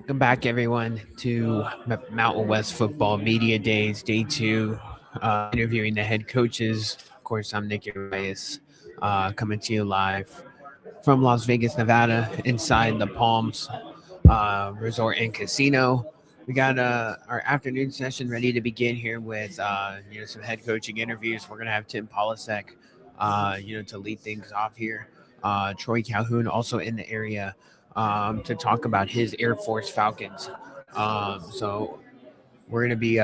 Welcome back, everyone, to Mountain West Football Media Days, Day 2, interviewing the head coaches. Of course, I'm Nick Urias, coming to you live from Las Vegas, Nevada, inside the Palms Resort and Casino. We got our afternoon session ready to begin here with some head coaching interviews. We're gonna have Tim Polisek, to lead things off here. Troy Calhoun also in the area to talk about his Air Force Falcons. So we're gonna be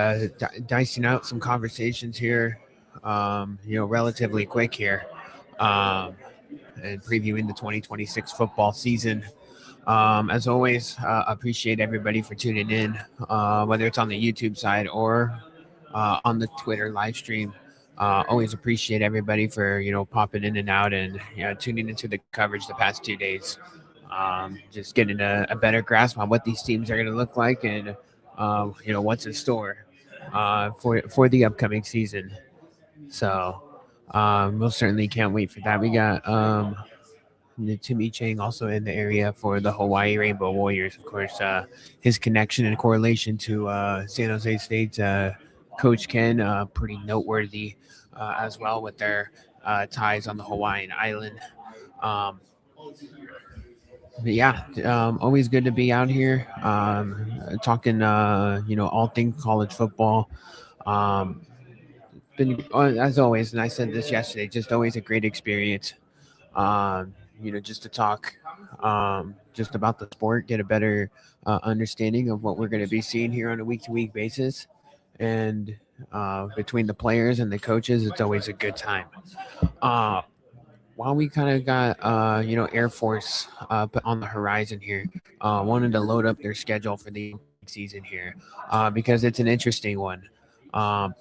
dicing out some conversations here, relatively quick here, um, and previewing the 2026 football season. As always, appreciate everybody for tuning in, whether it's on the YouTube side or on the Twitter live stream. Always appreciate everybody for popping in and out and tuning into the coverage the past 2 days. Just getting a better grasp on what these teams are going to look like and what's in store for the upcoming season. So most certainly can't wait for that. We got Timmy Chang also in the area for the Hawaii Rainbow Warriors. Of course, his connection and correlation to San Jose State's Coach Ken, pretty noteworthy as well with their ties on the Hawaiian island. Um, but yeah, always good to be out here talking, all things college football. Um, been as always, and I said this yesterday, just always a great experience. Just to talk just about the sport, get a better understanding of what we're going to be seeing here on a week to week basis. And between the players and the coaches, it's always a good time. Uh, while we kind of got, Air Force on the horizon here, wanted to load up their schedule for the season here because it's an interesting one. Um,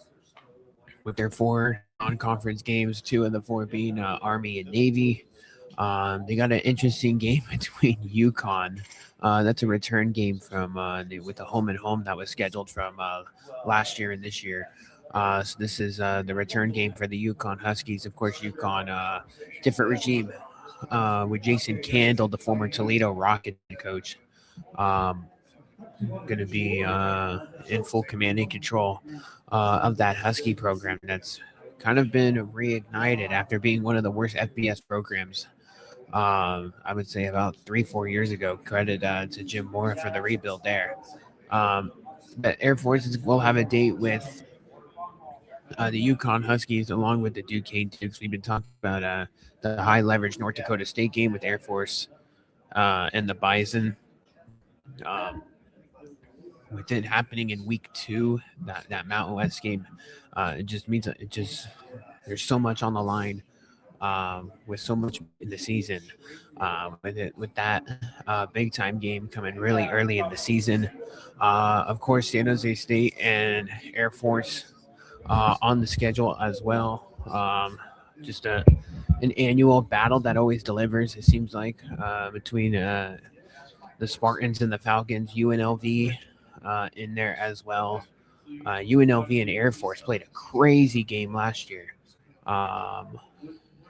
with their four non conference games, two of the four being Army and Navy. They got an interesting game between UConn. That's a return game from with the home and home that was scheduled from last year and this year. So this is the return game for the UConn Huskies. Of course, UConn, different regime with Jason Candle, the former Toledo Rocket coach, um, going to be in full command and control of that Husky program that's kind of been reignited after being one of the worst FBS programs. I would say about 3-4 years ago. Credit to Jim Moore for the rebuild there. Um, but Air Force will have a date with the Yukon Huskies along with the Duquesne Dukes. We've been talking about the high leverage North Dakota State game with Air Force and the Bison. Um, with it happening in week 2, that Mountain West game, it just means there's so much on the line with so much in the season. With that big time game coming really early in the season. Of course, San Jose State and Air Force on the schedule as well. Just an annual battle that always delivers. It seems like between the Spartans and the Falcons, UNLV in there as well. UNLV and Air Force played a crazy game last year. Um,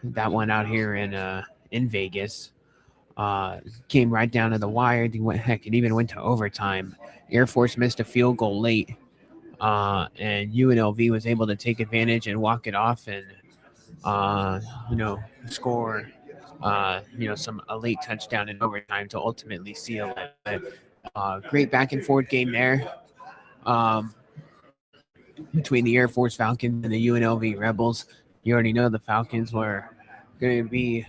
that one out here in Vegas. Came right down to the wire. It even went to overtime. Air Force missed a field goal late, and UNLV was able to take advantage and walk it off and score a late touchdown in overtime to ultimately seal it. But great back and forth game there um, between the Air Force Falcons and the UNLV Rebels. You already know the Falcons were going to be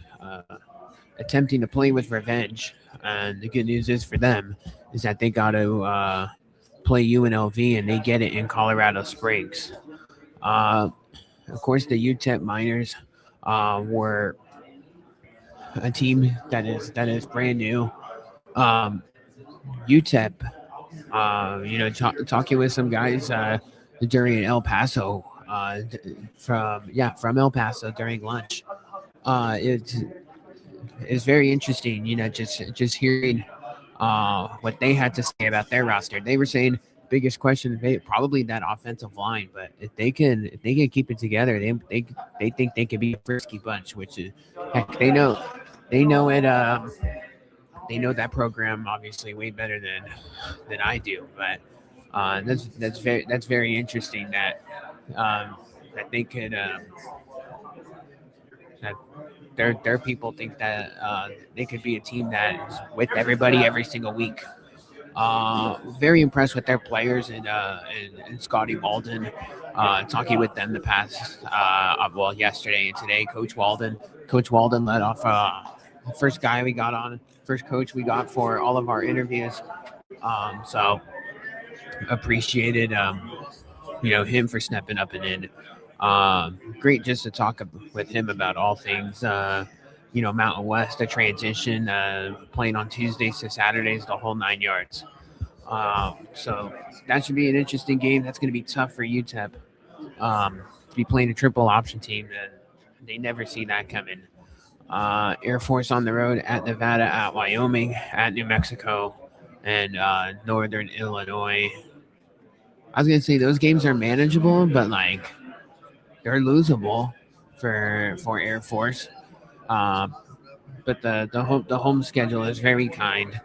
attempting to play with revenge. And the good news is for them is that they got to play UNLV and they get it in Colorado Springs. Of course, the UTEP Miners were a team that is brand new. Um, UTEP, talking with some guys during El Paso, from El Paso during lunch. It's very interesting, just hearing what they had to say about their roster. They were saying biggest question probably that offensive line, but if they can keep it together, they think they could be a frisky bunch, which is heck they know it. they know that program obviously way better than I do. But that's very interesting um, that they could that their people think that they could be a team that is with everybody every single week. Very impressed with their players and Scotty Walden. Talking with them the past, yesterday and today. Coach Walden led off first coach we got for all of our interviews. So appreciated, him for stepping up and in. Great just to talk with him about all things, Mountain West, the transition, playing on Tuesdays to Saturdays, the whole 9 yards. So that should be an interesting game. That's going to be tough for UTEP, to be playing a triple option team. And they never see that coming. Air Force on the road at Nevada, at Wyoming, at New Mexico, and Northern Illinois. I was gonna say those games are manageable, but like they're losable for Air Force. Um, but the home schedule is very kind,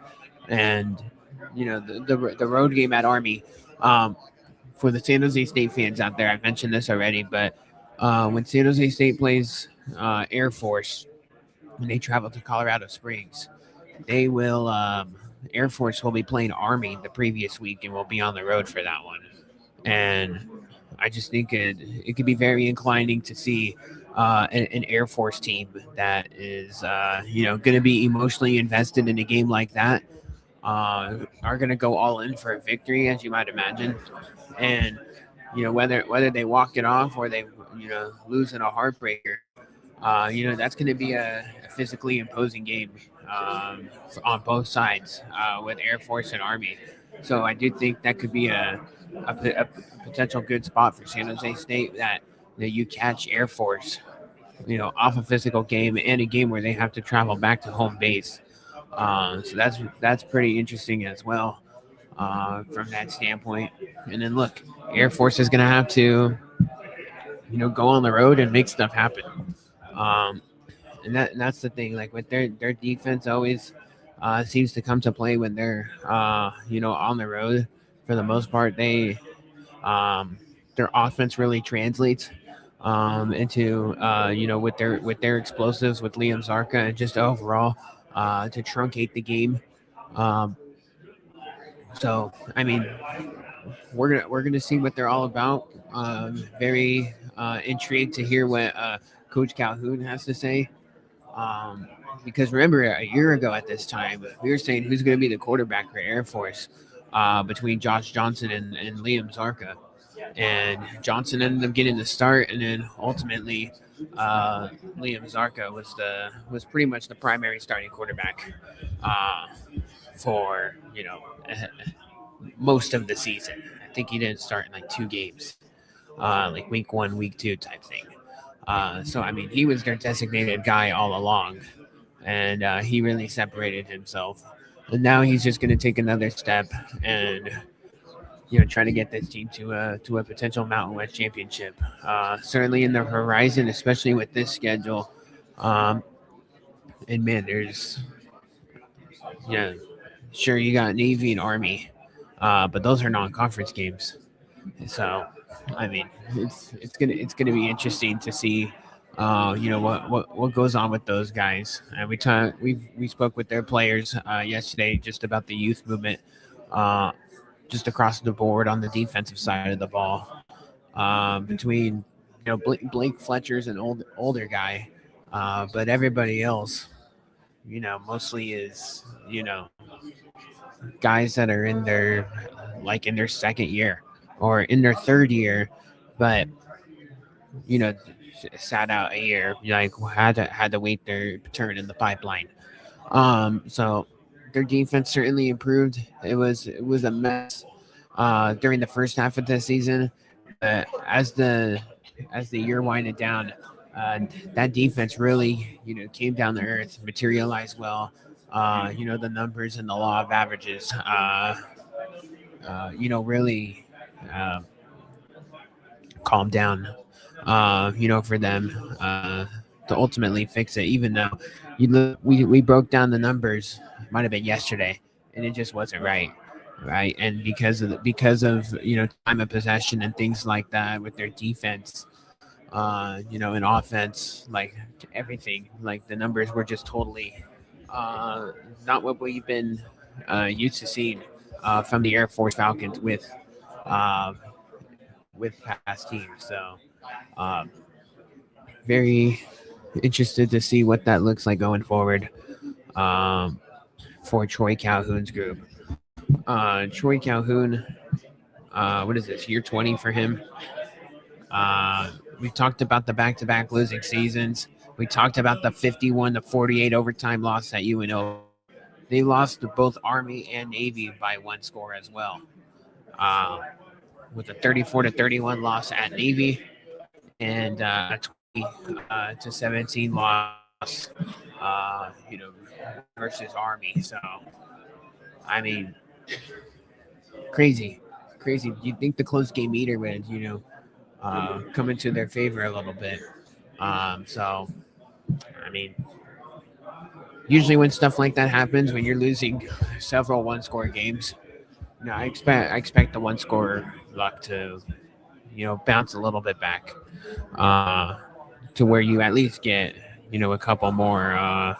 and the road game at Army. Um, for the San Jose State fans out there, I've mentioned this already, but when San Jose State plays Air Force, when they travel to Colorado Springs, they will Air Force will be playing Army the previous week and will be on the road for that one. And I just think it could be very inclining to see an Air Force team that is going to be emotionally invested in a game like that. Are going to go all in for a victory, as you might imagine, and whether they walk it off or they lose in a heartbreaker. That's going to be a physically imposing game on both sides with Air Force and Army. So I do think that could be a potential good spot for San Jose State that you catch Air Force, off a physical game and a game where they have to travel back to home base. So that's pretty interesting as well from that standpoint. And then look, Air Force is going to have to go on the road and make stuff happen. Um, and that's the thing. Like with their defense, always seems to come to play when they're on the road. For the most part, um, their offense really translates into with their explosives with Liam Zarka and just overall to truncate the game. Um, so I mean, we're gonna see what they're all about. Very intrigued to hear what Coach Calhoun has to say. Um, because remember, a year ago at this time, we were saying who's going to be the quarterback for Air Force between Josh Johnson and Liam Zarka. And Johnson ended up getting the start, and then ultimately Liam Zarka was pretty much the primary starting quarterback uh, for most of the season. I think he didn't start in like 2 games, like week 1, week 2 type thing. So I mean, he was their designated guy all along, and he really separated himself. And now he's just going to take another step and try to get this team to a potential Mountain West championship. Certainly in the horizon, especially with this schedule. Um, and man, there's yeah, sure you got Navy and Army, but those are non-conference games. So, I mean, it's gonna be interesting to see, what goes on with those guys. And we spoke with their players yesterday just about the youth movement, uh, just across the board on the defensive side of the ball, between Blake Fletcher's an older guy, but everybody else, mostly is guys that are in their second year or in their third year, but you know sat out a year, like had to wait their turn in the pipeline. So their defense certainly improved. It was a mess during the first half of the season, but as the year winded down, uh, that defense really came down to earth, materialized well. The numbers and the law of averages. Really calmed down. For them. ultimately fix it. Even though we broke down the numbers, might have been yesterday, and it just wasn't right, right? And because of time of possession and things like that with their defense, and offense, like everything, like the numbers were just totally uh, not what we've been used to seeing from the Air Force Falcons uh, with past teams. So, um, very interested to see what that looks like going forward um, for Troy Calhoun's group. Troy Calhoun, what is this, year 20 for him? We talked about the back-to-back losing seasons. We talked about the 51-48 overtime loss at UNLV. They lost to both Army and Navy by one score as well, uh, with a 34-31 loss at Navy and a 20-17 loss, versus Army. So, I mean, crazy, crazy. You'd think the close game meter would, come into their favor a little bit. So, I mean, usually when stuff like that happens, when you're losing several one-score games, I expect the one-score luck to, bounce a little bit back, uh, to where you at least get, a couple more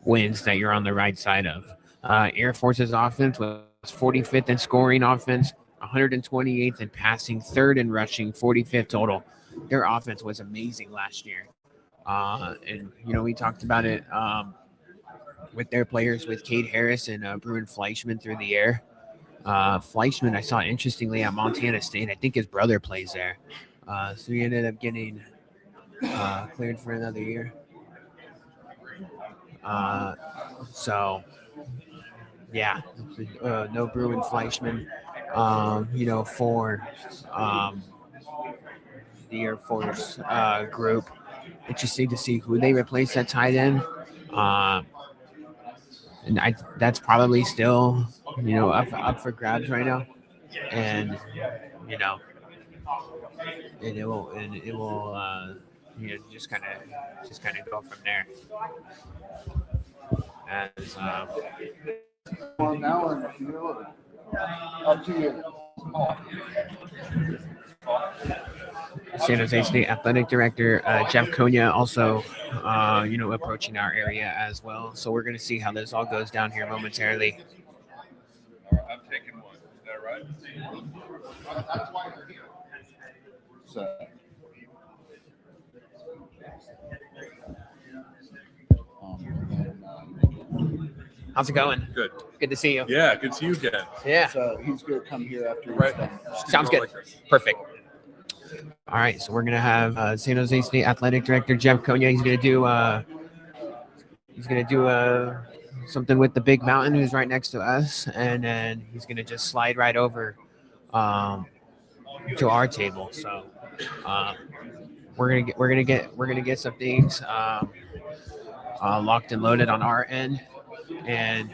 wins that you're on the right side of. Air Force's offense was 45th in scoring offense, 128th in passing, third in rushing, 45th total. Their offense was amazing last year. And we talked about it with their players, with Cade Harris and Bruin Fleischman through the air. Fleischman, I saw interestingly at Montana State. I think his brother plays there. So he ended up getting cleared for another year. Uh, so, yeah, no Bruin Fleischman, for um, the Air Force group. Interesting to see who they replace at tight end. Uh, and that's probably still, up for grabs right now. And, you know, and it will just kind of go from there. As Well, now in the field, up to you. San Jose State Athletic Director Jeff Konya also, approaching our area as well. So we're going to see how this all goes down here momentarily. I'm taking one. Is that right? So, How's it going? Good. Good to see you. Yeah, good to see you again. Yeah. so he's going to come here after he's Right. done. Sounds good. Perfect. All right, so we're gonna have San Jose State Athletic Director Jeff Konya. He's gonna do something with the big mountain who's right next to us, and then he's gonna just slide right over to our table. So we're gonna get some things locked and loaded on our end, and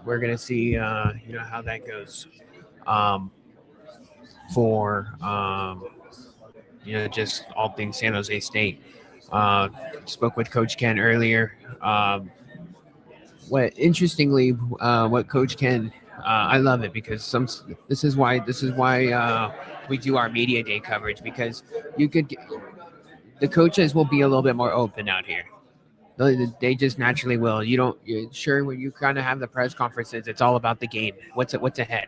we're gonna see how that goes. For just all things San Jose State. Spoke with Coach Ken earlier. What Coach Ken, I love it because this is why we do our media day coverage, because the coaches will be a little bit more open out here. They just naturally will. Sure, when you kind of have the press conferences, it's all about the game. What's ahead?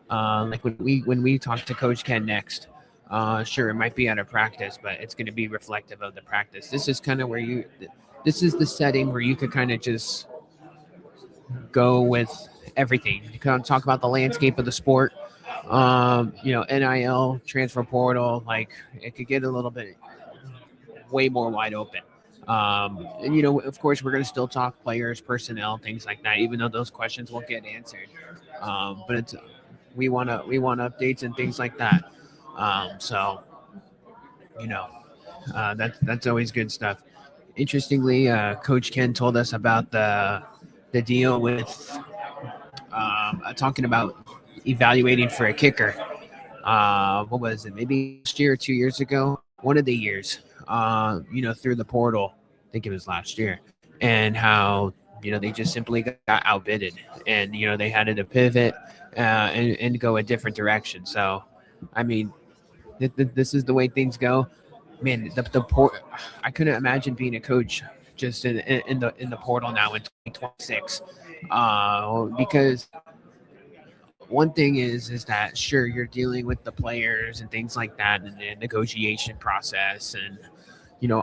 Like when we talk to Coach Ken next, sure, it might be out of practice, but it's going to be reflective of the practice. This is kind of this is the setting where you could kind of just go with everything. You kind of talk about the landscape of the sport, NIL, transfer portal, like it could get a little bit way more wide open. And of course, we're going to still talk players, personnel, things like that, even though those questions won't get answered. But we want updates and things like that. So that's always good stuff. Interestingly, Coach Ken told us about the deal with talking about evaluating for a kicker. What was it? Maybe last year or 2 years ago? One of the years. through the portal. I think it was last year, and how they just simply got outbidded, and they had to pivot and go a different direction. So, I mean, this is the way things go. Man, the port. I couldn't imagine being a coach just in the portal now in 2026, because one thing is that sure you're dealing with the players and things like that and the negotiation process and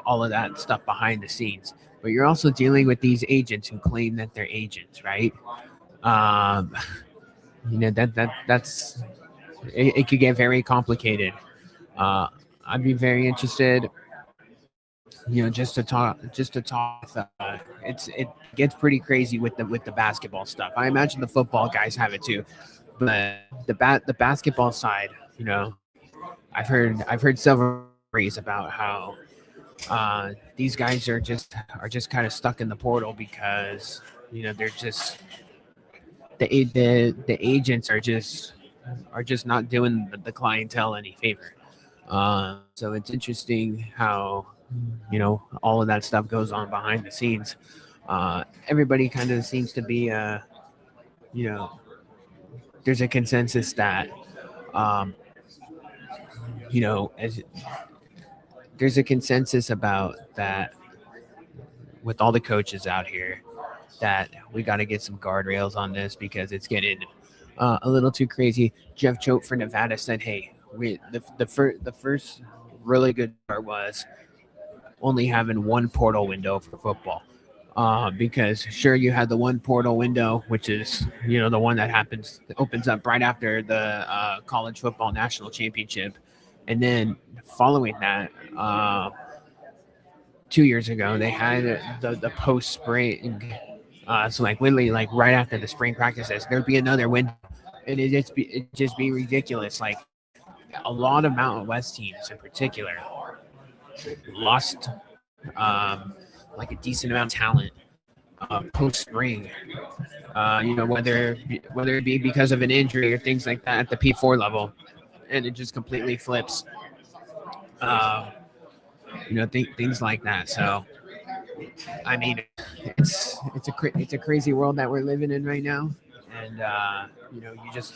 all of that stuff behind the scenes, but you're also dealing with these agents who claim that they're agents, right? um that's it could get very complicated. uh I'd be very interested, just to talk. It gets pretty crazy with the basketball stuff. I imagine the football guys have it too, but the basketball side, I've heard several stories about how these guys are just kind of stuck in the portal because they're just the agents are just not doing the clientele any favor. So it's interesting how all of that stuff goes on behind the scenes. Everybody kind of seems to be you know there's a consensus that um, as there's a consensus about that with all the coaches out here that we got to get some guardrails on this because it's getting a little too crazy. Jeff Choate for Nevada said, "Hey, the first really good part was only having one portal window for football." Because sure, you had the one portal window, which is the one that opens up right after the college football national championship, and then following that, 2 years ago they had the post spring. So like literally like right after the spring practices, there'd be another window, and it just be ridiculous. Like a lot of Mountain West teams in particular lost like a decent amount of talent post spring. Whether it be because of an injury or things like that at the P4 level, and it just completely flips. Uh, things like that. So I mean, it's a crazy world that we're living in right now, and you just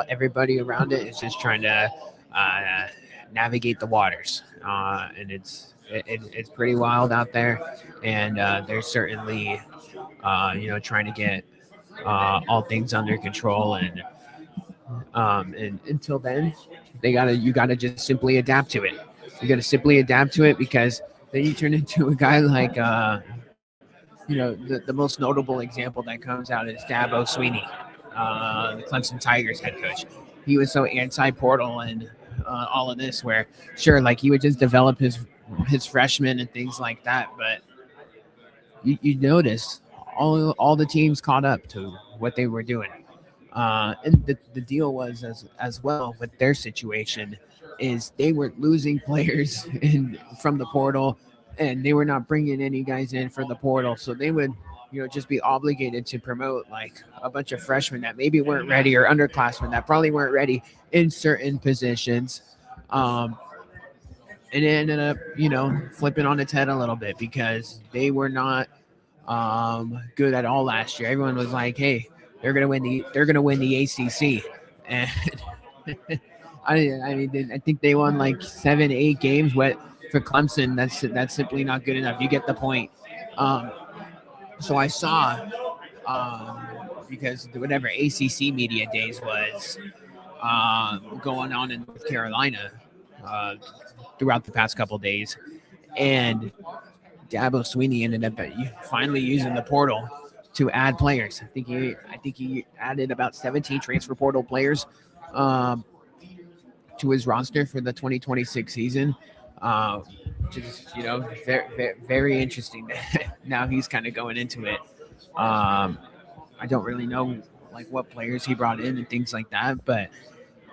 everybody around it is just trying to navigate the waters, and it's pretty wild out there, and they're certainly trying to get all things under control, and until then, you gotta just simply adapt to it. You gotta simply adapt to it because then you turn into a guy like the most notable example that comes out is Dabo Sweeney, the Clemson Tigers head coach. He was so anti-portal and all of this, where sure, like he would just develop his freshmen and things like that, but you notice all the teams caught up to what they were doing. And the deal was as well with their situation is they were losing players from the portal, and they were not bringing any guys in for the portal, so they would just be obligated to promote like a bunch of freshmen that maybe weren't ready, or underclassmen that probably weren't ready in certain positions. Um, and it ended up flipping on its head a little bit because they were not good at all last year. Everyone was like, "Hey, they're gonna win the ACC," and I think they won like 7, 8 games. What for Clemson? That's simply not good enough. You get the point. Um, so I saw because whatever ACC media days was going on in North Carolina uh, throughout the past couple days, and Dabo Sweeney ended up finally using the portal to add players. I think he added about 17 transfer portal players um, to his roster for the 2026 season. Uh, just very, very interesting. Now he's kind of going into it. I don't really know like what players he brought in and things like that, but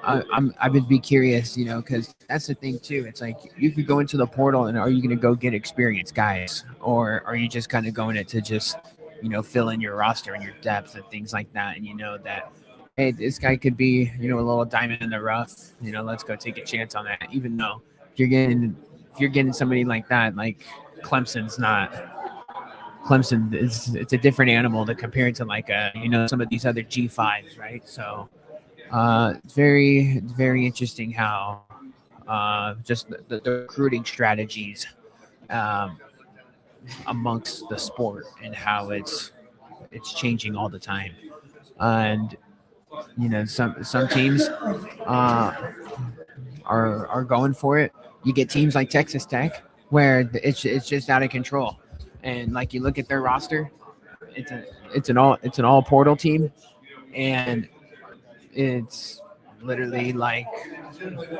I would be curious, because that's the thing too. It's like you could go into the portal, and are you going to go get experienced guys, or are you just kind of going it to just fill in your roster and your depth and things like that, and that hey, this guy could be a little diamond in the rough. Let's go take a chance on that, even though you're getting if you're getting somebody like that, like Clemson's not. Clemson is it's a different animal to compare to like some of these other G5s, right? So it's very interesting how just the recruiting strategies um, amongst the sport and how it's changing all the time. And some teams are going for it. You get teams like Texas Tech where it's just out of control, and like you look at their roster, it's a it's an all portal team, and it's literally like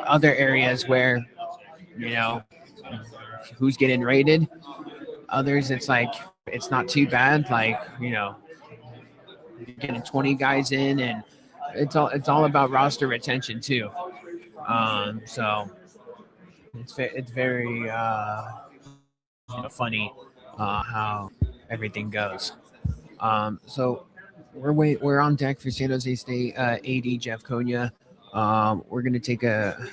other areas where you know who's getting rated. Others, it's like it's not too bad. Like you're getting 20 guys in, and it's all about roster retention too. So it's very funny how everything goes. So we're on deck for San Jose State AD Jeff Konya. We're gonna take a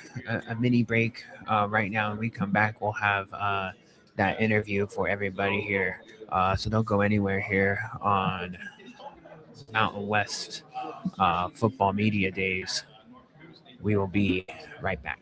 mini break right now, and we come back. We'll have that interview for everybody here. So don't go anywhere here on Mountain West Football Media Days. We will be right back.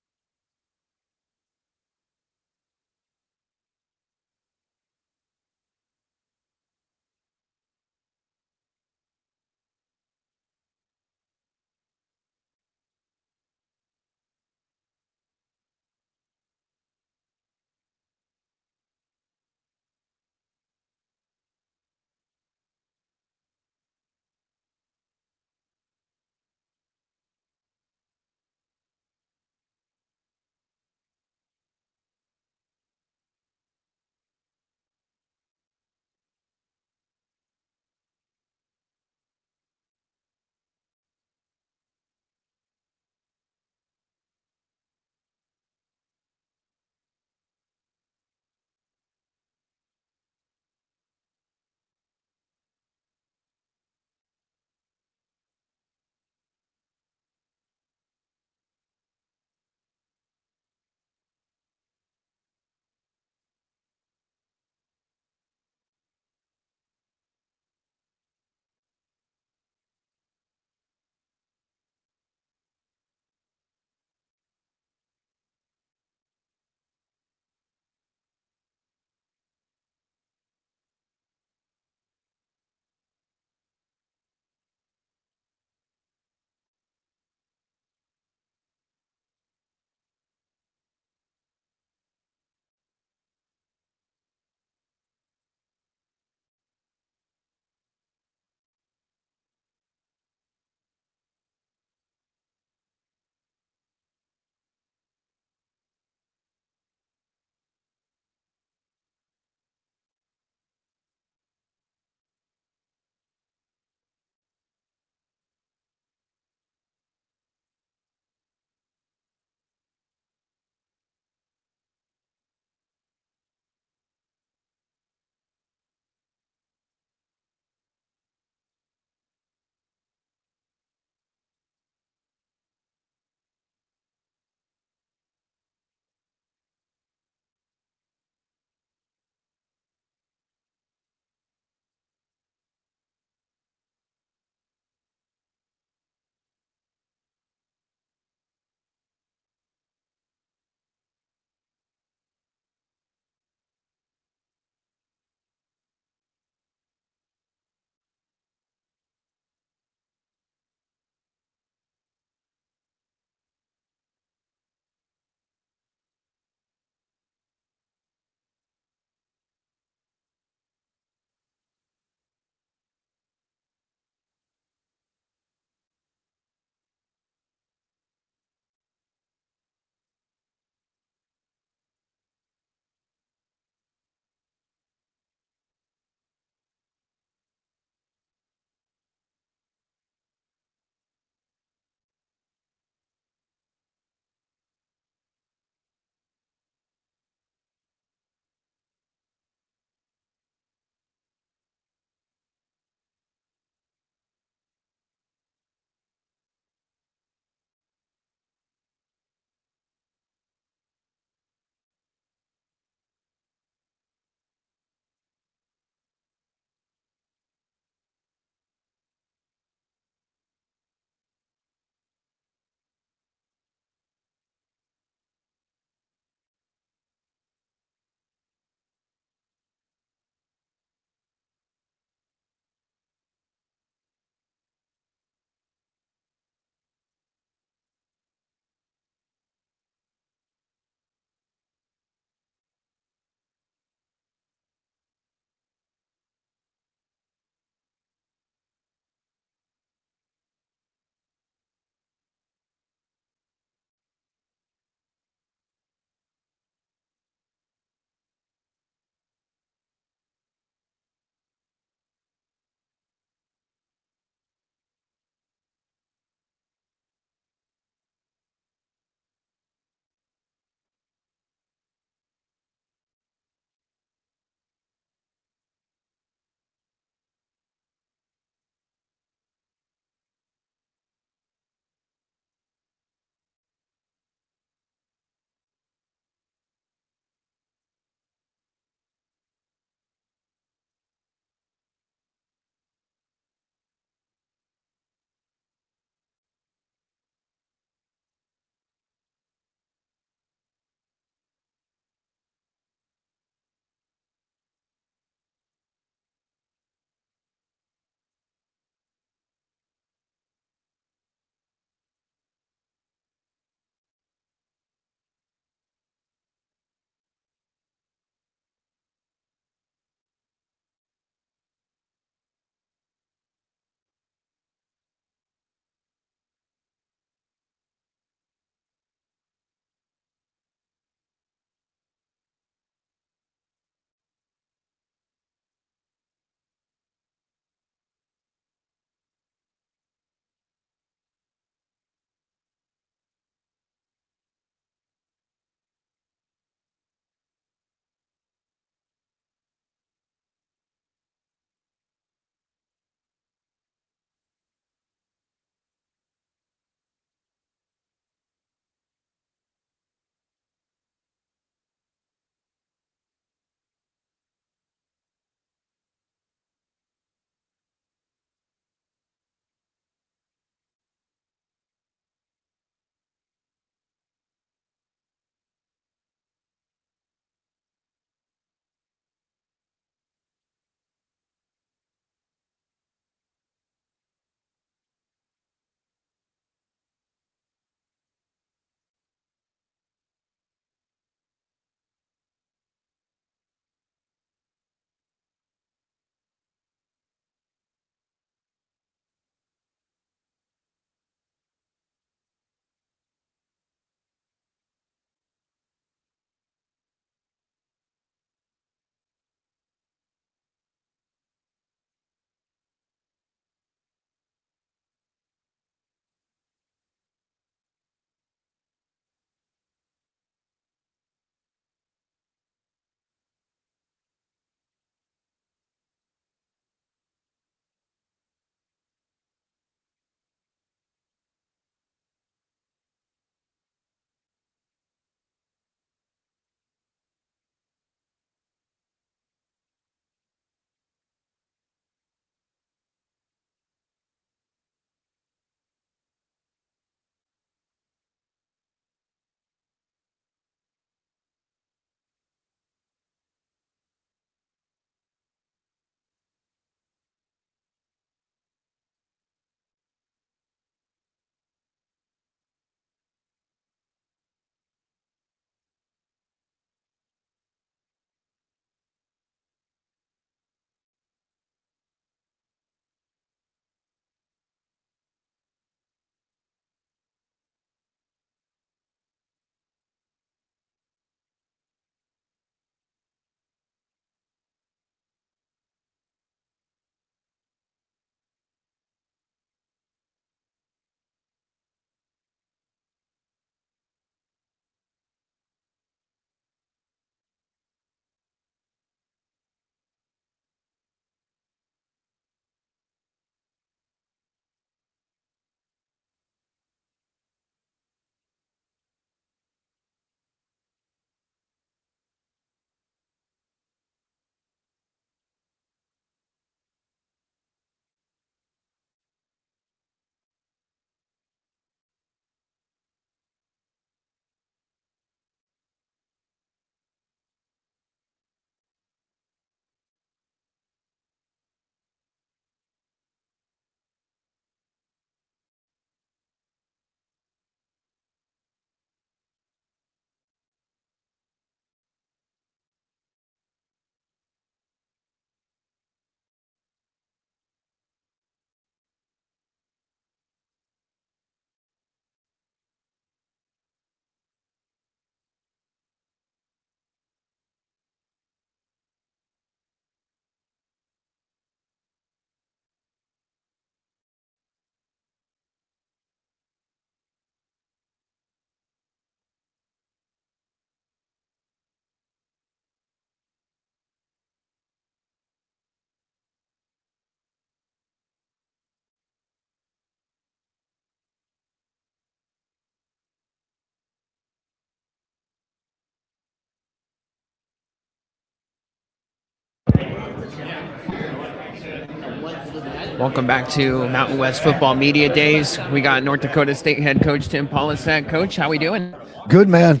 Welcome back to Mountain West Football Media Days. We got North Dakota State head coach Tim Polisek. Coach, how we doing? Good, man.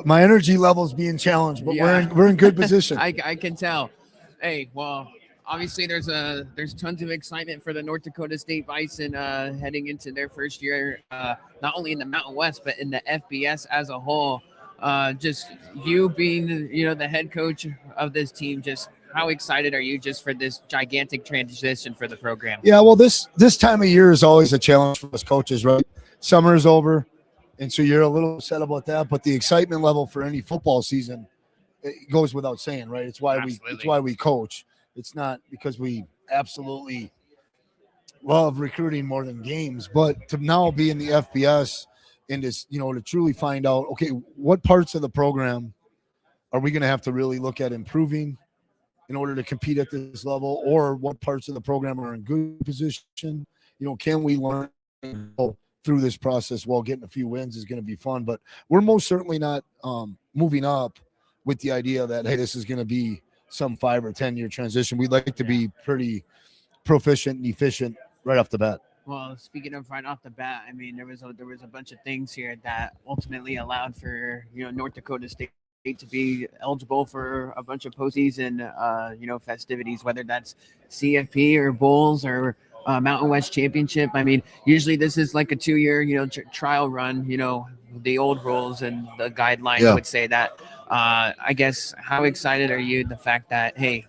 My energy level's being challenged, but we're in good position. I can tell. Hey, well, obviously there's tons of excitement for the North Dakota State Bison heading into their first year, not only in the Mountain West but in the FBS as a whole. Just you being the head coach of this team, just how excited are you just for this gigantic transition for the program? Yeah, well, this time of year is always a challenge for us coaches, right? Summer is over, and so you're a little upset about that. But the excitement level for any football season, it goes without saying, right? It's why we coach. It's not because we absolutely love recruiting more than games, but to now be in the FBS and to truly find out, okay, what parts of the program are we going to have to really look at improving in order to compete at this level, or what parts of the program are in good position? Can we learn through this process while getting a few wins is going to be fun. But we're most certainly not moving up with the idea that, hey, this is going to be some 5 or 10 year transition. We'd like to be pretty proficient and efficient right off the bat. Well, speaking of right off the bat, I mean, there was a bunch of things here that ultimately allowed for North Dakota State to be eligible for a bunch of postseason festivities, whether that's CFP or bowls or Mountain West Championship. I mean, usually this is like a 2-year trial run. The old rules and the guidelines would say that. I guess, how excited are you the fact that, hey,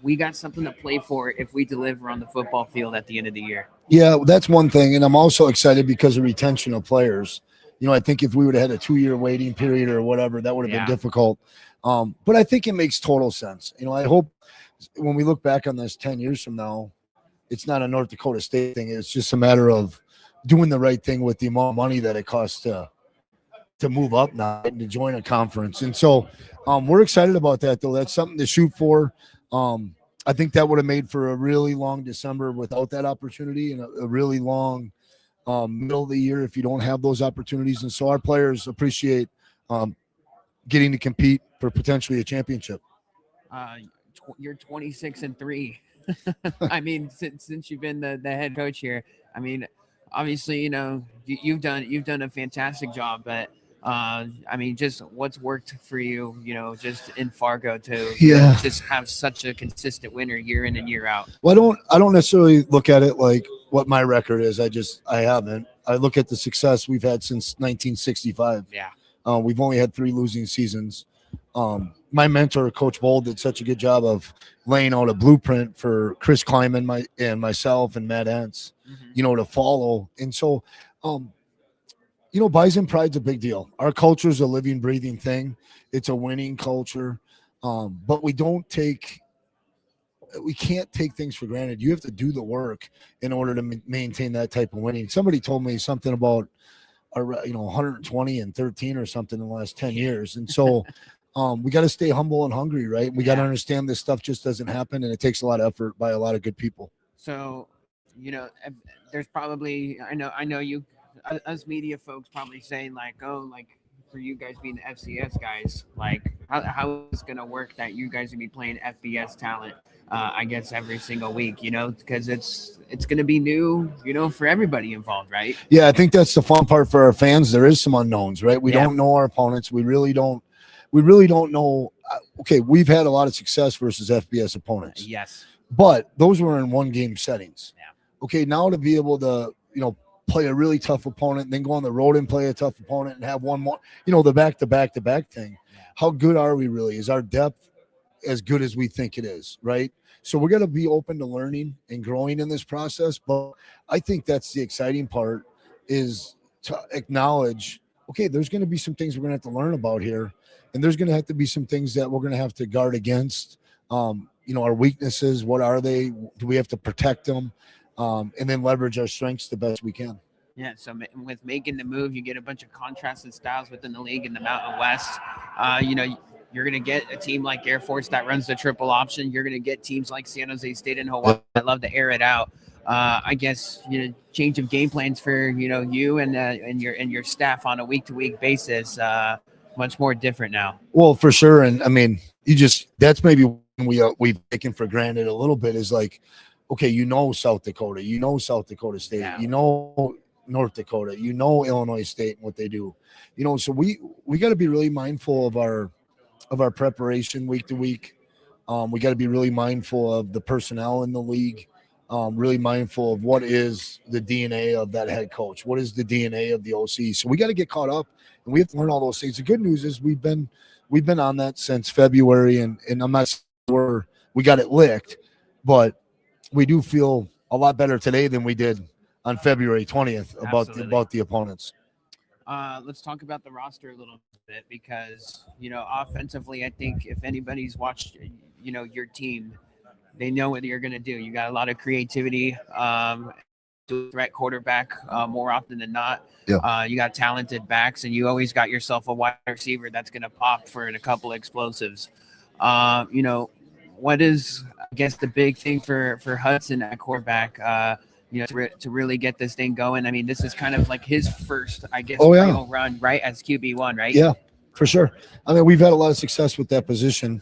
we got something to play for if we deliver on the football field at the end of the year? Yeah, that's one thing. And I'm also excited because of retention of players. I think if we would have had a 2-year waiting period or whatever, that would have been difficult. But I think it makes total sense. I hope when we look back on this 10 years from now, it's not a North Dakota State thing. It's just a matter of doing the right thing with the amount of money that it costs to move up now and to join a conference. And so we're excited about that, though. That's something to shoot for. I think that would have made for a really long December without that opportunity, and a really long middle of the year if you don't have those opportunities. And so our players appreciate getting to compete for potentially a championship. You're 26-3. I mean, since you've been the head coach here, I mean, obviously, you've done a fantastic job, but I mean, just what's worked for you, just in Fargo to just have such a consistent winner year in and year out? Well, I don't necessarily look at it like what my record is. I haven't. I look at the success we've had since 1965. Yeah. We've only had 3 losing seasons. My mentor, Coach Bold, did such a good job of laying out a blueprint for Chris Kleiman and myself and Matt Entz, to follow. And so, Bison pride's a big deal. Our culture is a living, breathing thing. It's a winning culture. But we can't take things for granted. You have to do the work in order to maintain that type of winning. Somebody told me something about 120 and 13 or something in the last 10 years. And so we got to stay humble and hungry, right? We got to understand this stuff just doesn't happen, and it takes a lot of effort by a lot of good people. So, there's probably, I know you, us media folks probably saying like, oh, like for you guys being the FCS guys, like how is it going to work that you guys will be playing FBS talent, I guess every single week, because it's going to be new, for everybody involved, right? Yeah, I think that's the fun part for our fans. There is some unknowns, right? We don't know our opponents. We really don't know. Okay, we've had a lot of success versus FBS opponents. Yes. But those were in 1-game settings. Yeah. Okay, now to be able to, play a really tough opponent and then go on the road and play a tough opponent and have one more, the back-to-back thing. Yeah. How good are we really? Is our depth as good as we think it is, right? So we're going to be open to learning and growing in this process. But I think that's the exciting part, is to acknowledge, okay, there's going to be some things we're going to have to learn about here. And there's going to have to be some things that we're going to have to guard against. Our weaknesses, what are they? Do we have to protect them? And then leverage our strengths the best we can. Yeah, so with making the move, you get a bunch of contrasted styles within the league in the Mountain West. You're going to get a team like Air Force that runs the triple option. You're going to get teams like San Jose State and Hawaii that love to air it out. I guess change of game plans for you and your staff on a week-to-week basis. Much more different now. Well, for sure, and I mean, that's maybe we've taken for granted a little bit, is like, okay, South Dakota, South Dakota State, Yeah. North Dakota, Illinois State and what they do. So we got to be really mindful of our preparation week to week. We got to be really mindful of the personnel in the league. Really mindful of what is the DNA of that head coach, what is the DNA of the OC. So we got to get caught up, and we have to learn all those things. The good news is we've been on that since February, and I'm not sure we got it licked, but we do feel a lot better today than we did on February 20th about the opponents. Let's talk about the roster a little bit because, offensively, I think if anybody's watched, your team, they know what you're going to do. You got a lot of creativity, threat quarterback more often than not. Yeah. You got talented backs, and you always got yourself a wide receiver that's going to pop for a couple explosives. What is, I guess, the big thing for Hudson at quarterback, to really get this thing going? I mean, this is kind of like his first, I guess, real run, right, as QB1, right? Yeah, for sure. I mean, we've had a lot of success with that position.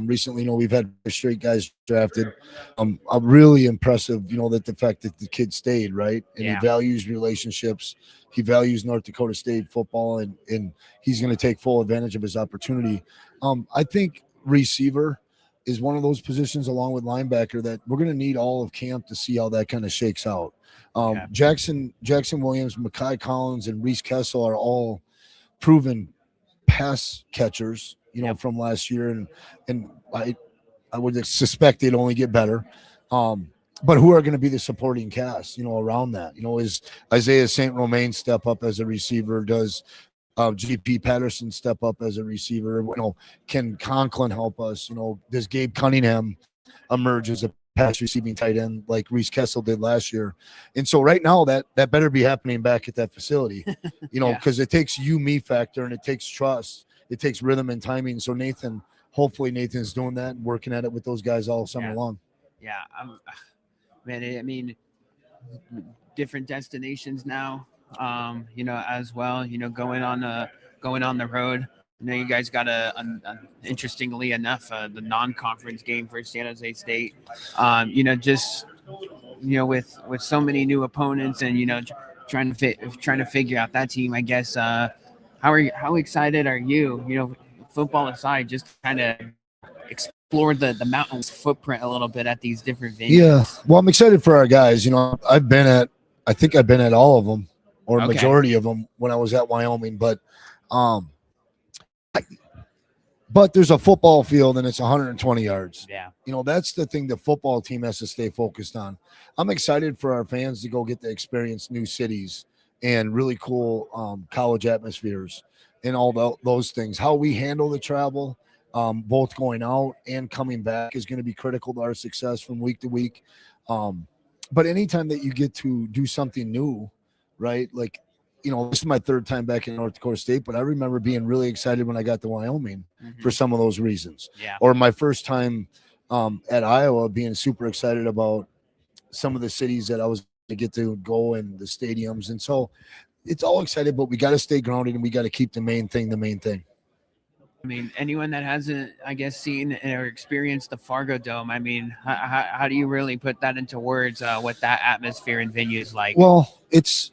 Recently, we've had straight guys drafted. I'm really impressive, that the fact that the kid stayed, right? And he values relationships. He values North Dakota State football, and he's going to take full advantage of his opportunity. I think receiver is one of those positions along with linebacker that we're going to need all of camp to see how that kind of shakes out. Jackson Williams, Mekhi Collins, and Reese Kessel are all proven pass catchers, from last year, and I would suspect they'd only get better. But who are going to be the supporting cast, around that? Is Isaiah St. Romain step up as a receiver? Does GP Patterson step up as a receiver? Can Conklin help us? Does Gabe Cunningham emerge as a pass receiving tight end like Reese Kessel did last year? And so right now that better be happening back at that facility, because it takes me factor, and it takes trust. It takes rhythm and timing. So hopefully Nathan's doing that and working at it with those guys all summer long. Yeah. Man, I mean, different destinations now, as well, going on the road. You guys got interestingly enough, the non-conference game for San Jose State. With so many new opponents and trying to figure out that team. I guess how excited are you? Football aside, just kind of explore the mountains footprint a little bit at these different venues. Yeah, well, I'm excited for our guys. I've been at all of them, or majority of them, when I was at Wyoming, but there's a football field and it's 120 yards. Yeah. That's the thing the football team has to stay focused on. I'm excited for our fans to go get to experience new cities and really cool college atmospheres and all those things. How we handle the travel, both going out and coming back, is going to be critical to our success from week to week. But anytime that you get to do something new, right? Like, this is my third time back in North Dakota State, but I remember being really excited when I got to Wyoming for some of those reasons. Yeah. Or my first time at Iowa, being super excited about some of the cities that I was to get to go and the stadiums. And so it's all excited, but we got to stay grounded and we got to keep the main thing. I mean, anyone that hasn't, I guess, seen or experienced the Fargo Dome, I mean, how do you really put that into words, what that atmosphere and venue is like? Well, it's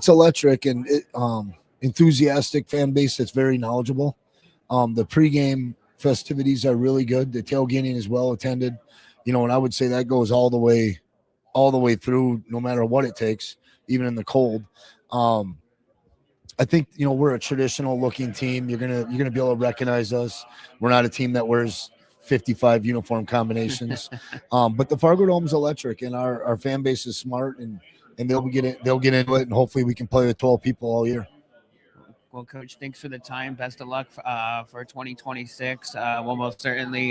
electric, and enthusiastic fan base that's very knowledgeable. The pregame festivities are really good. The tailgating is well attended, and I would say that goes all the way through, no matter what it takes, even in the cold. I think we're a traditional looking team. You're gonna be able to recognize us. We're not a team that wears 55 uniform combinations, but the Fargo Dome's electric, and our fan base is smart, and they'll get into it, and hopefully we can play with 12 people all year. Well, Coach, thanks for the time. Best of luck for 2026. We'll most certainly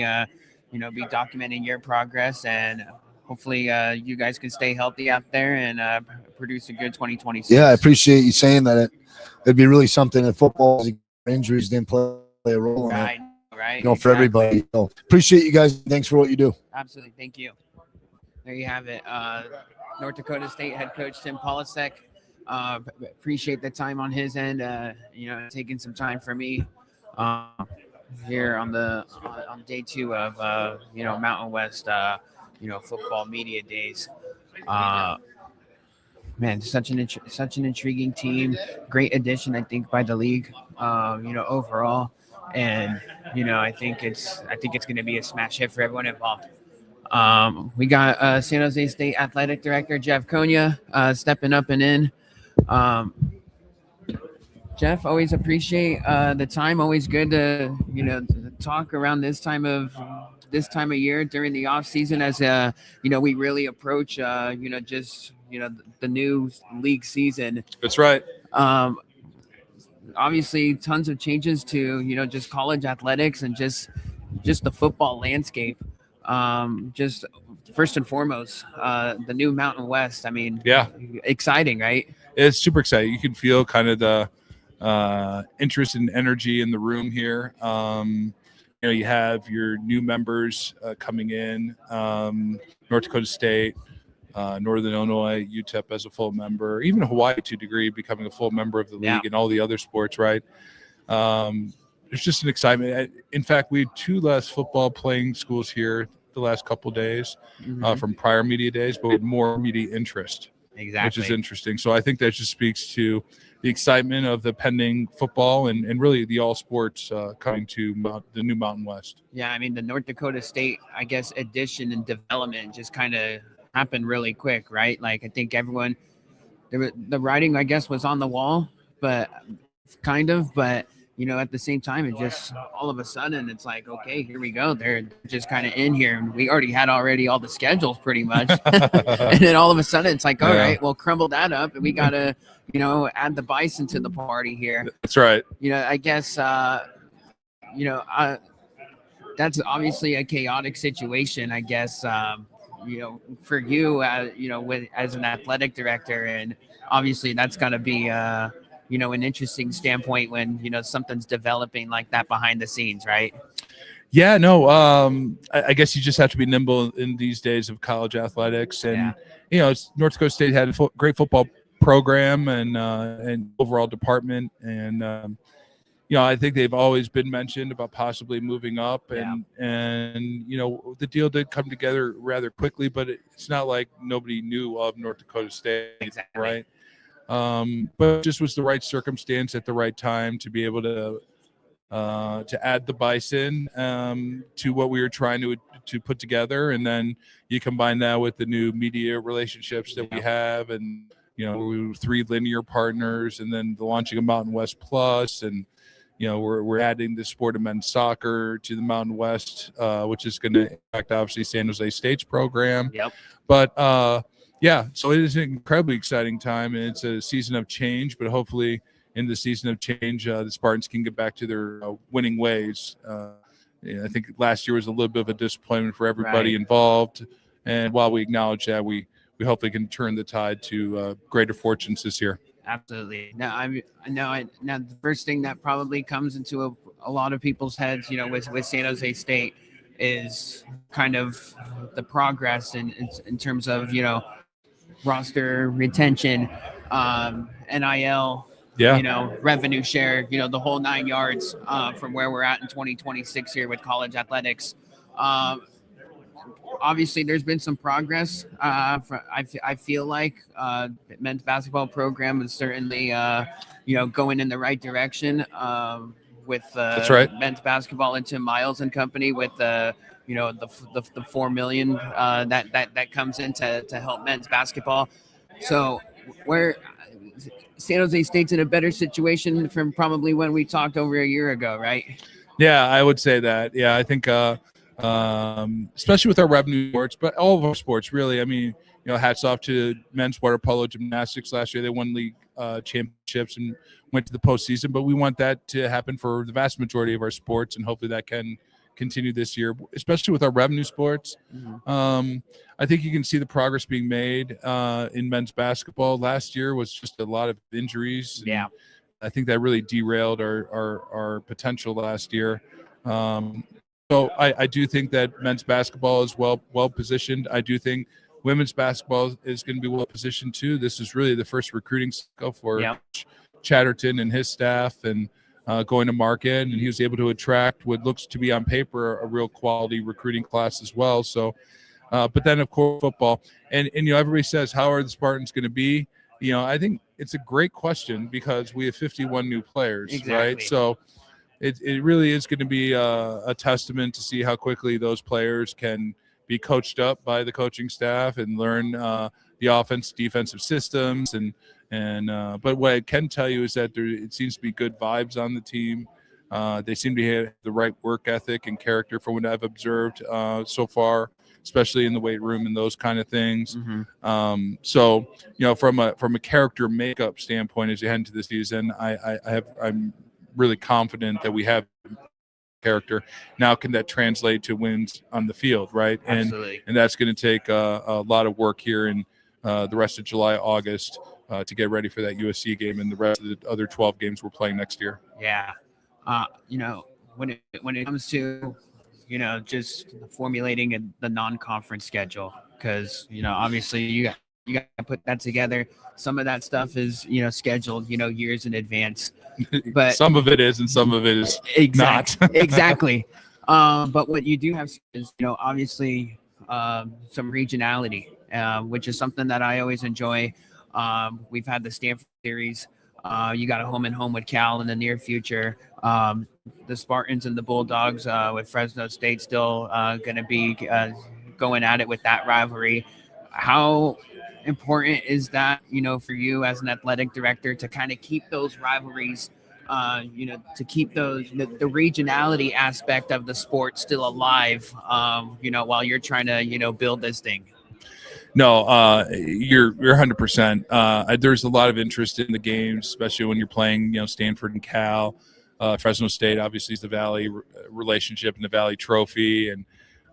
be documenting your progress, and hopefully you guys can stay healthy out there and produce a good 2026. Yeah, I appreciate you saying that. It'd be really something if football injuries didn't play a role in it. Right. For everybody. So appreciate you guys. Thanks for what you do. Absolutely. Thank you. There you have it. North Dakota State head coach Tim Polasek. Appreciate the time on his end. Taking some time for me here on day 2 of Mountain West football media days. Man, such an intriguing team. Great addition, I think, by the league. Overall, and I think it's going to be a smash hit for everyone involved. We got San Jose State Athletic Director Jeff Konya stepping up and in. Jeff, always appreciate the time. Always good to to talk around this time of year during the off season as we really approach the new league season. That's right. Obviously, tons of changes to just college athletics and just the football landscape. Just first and foremost, the new Mountain West. I mean, Yeah, exciting, right? it's super exciting. You can feel kind of the interest and energy in the room here. You have your new members coming in, North Dakota State, Northern Illinois, UTEP as a full member, even Hawaii to a degree becoming a full member of the league and all the other sports, right? There's just an excitement. In fact, we had 2 less football playing schools here the last couple of days from prior media days, but with more media interest. Exactly. Which is interesting. So I think that just speaks to the excitement of the pending football and really the all sports coming to the new Mountain West. Yeah, I mean, the North Dakota State, I guess, addition and development just kind of happened really quick, right? Like, I think everyone, the writing, I guess, was on the wall, but at the same time, it just all of a sudden it's like, okay, here we go. They're just kind of in here. And we already had all the schedules pretty much. And then all of a sudden it's like, all right, we'll crumble that up. And we got to, add the Bison to the party here. That's right. I guess, that's obviously a chaotic situation, I guess, for you, as an athletic director. And obviously that's got to be, an interesting standpoint when, something's developing like that behind the scenes, right? Yeah, no, I guess you just have to be nimble in these days of college athletics. And, North Dakota State had a great football program and overall department. And, I think they've always been mentioned about possibly moving up. And the deal did come together rather quickly, but it's not like nobody knew of North Dakota State, exactly. Right? But it just was the right circumstance at the right time to be able to add the Bison to what we were trying to put together, and then you combine that with the new media relationships that we have, and we were 3 linear partners, and then the launching of Mountain West Plus, and we're adding the sport of men's soccer to the Mountain West, which is going to impact obviously San Jose State's program. Yep. But yeah, so it is an incredibly exciting time, and it's a season of change, but hopefully in the season of change, the Spartans can get back to their winning ways. I think last year was a little bit of a disappointment for everybody involved, and while we acknowledge that, we hopefully can turn the tide to greater fortunes this year. Absolutely. Now, now the first thing that probably comes into a lot of people's heads, with San Jose State is kind of the progress in terms of, roster retention, NIL, revenue share, the whole 9 yards from where we're at in 2026 here with college athletics. Obviously, there's been some progress. I feel like men's basketball program is certainly, going in the right direction with That's right. men's basketball and Tim Miles and company with the 4 million that comes in to help men's basketball. So where San Jose State's in a better situation from probably when we talked over a year ago, right? Yeah, I would say that. Yeah, I think especially with our revenue sports, but all of our sports really. I mean, hats off to men's water polo gymnastics last year. They won league championships and went to the postseason, but we want that to happen for the vast majority of our sports, and hopefully that can continue this year, especially with our revenue sports. I think you can see the progress being made in men's basketball. Last year was just a lot of injuries. Yeah, I think that really derailed our potential last year. So I do think that men's basketball is well positioned. I do think women's basketball is going to be well positioned too. This is really the first recruiting cycle for Chatterton and his staff, and going to market, and he was able to attract what looks to be on paper a real quality recruiting class as well. So but then of course football, and everybody says, how are the Spartans going to be? I think it's a great question because we have 51 new players, Exactly. right? So it really is going to be a testament to see how quickly those players can be coached up by the coaching staff and learn the offense, defensive systems, but what I can tell you is that it seems to be good vibes on the team. They seem to have the right work ethic and character from what I've observed so far, especially in the weight room and those kind of things. Mm-hmm. So from a character makeup standpoint, as you head into the season, I'm really confident that we have character. Now, can that translate to wins on the field, right? Absolutely. And that's going to take a lot of work here in the rest of July, August to get ready for that USC game and the rest of the other 12 games we're playing next year. Yeah. When it comes to, just formulating the non-conference schedule, because, obviously you got to put that together. Some of that stuff is, scheduled, years in advance, but some of it is, and some of it is not. Exactly. But what you do have is, obviously, some regionality, which is something that I always enjoy. We've had the Stanford series. You got a home and home with Cal in the near future. The Spartans and the Bulldogs with Fresno State still going to be going at it with that rivalry. How important is that, for you as an athletic director to kind of keep those rivalries, to keep the regionality aspect of the sport still alive, while you're trying to, build this thing? No, you're 100%. There's a lot of interest in the games, especially when you're playing, Stanford and Cal. Fresno State obviously is the Valley relationship and the Valley Trophy, and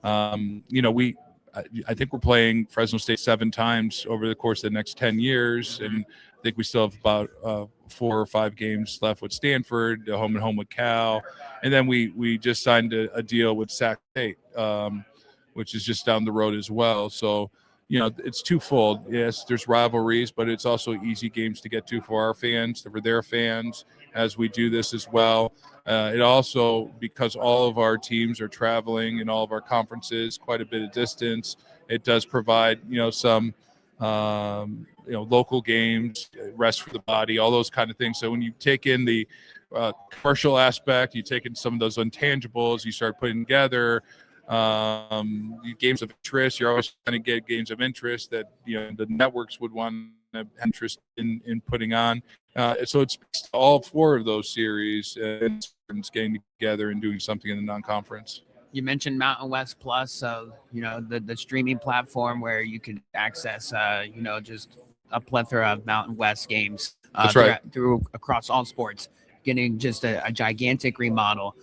I think we're playing Fresno State 7 times over the course of the next 10 years, and I think we still have about 4 or 5 games left with Stanford, home and home with Cal, and then we just signed a deal with Sac State, which is just down the road as well. So it's twofold. Yes, there's rivalries, but it's also easy games to get to for our fans, for their fans, as we do this as well. It also, because all of our teams are traveling in all of our conferences quite a bit of distance, it does provide, some, local games, rest for the body, all those kind of things. So when you take in the commercial aspect, you take in some of those intangibles, you start putting together games of interest. You're always trying to get games of interest that the networks would want to have interest in putting on. So it's all 4 of those series and getting together and doing something in the non-conference. You mentioned Mountain West Plus, so the streaming platform where you can access just a plethora of Mountain West games. That's right. through across all sports, getting just a gigantic remodel.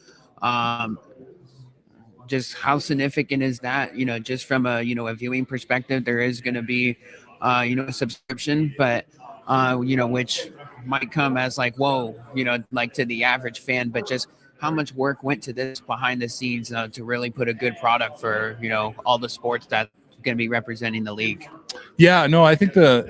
Just how significant is that? Just from a viewing perspective, there is going to be a subscription, but which might come as like, whoa, like to the average fan, but just how much work went to this behind the scenes to really put a good product for all the sports that's going to be representing the league. Yeah, no, I think the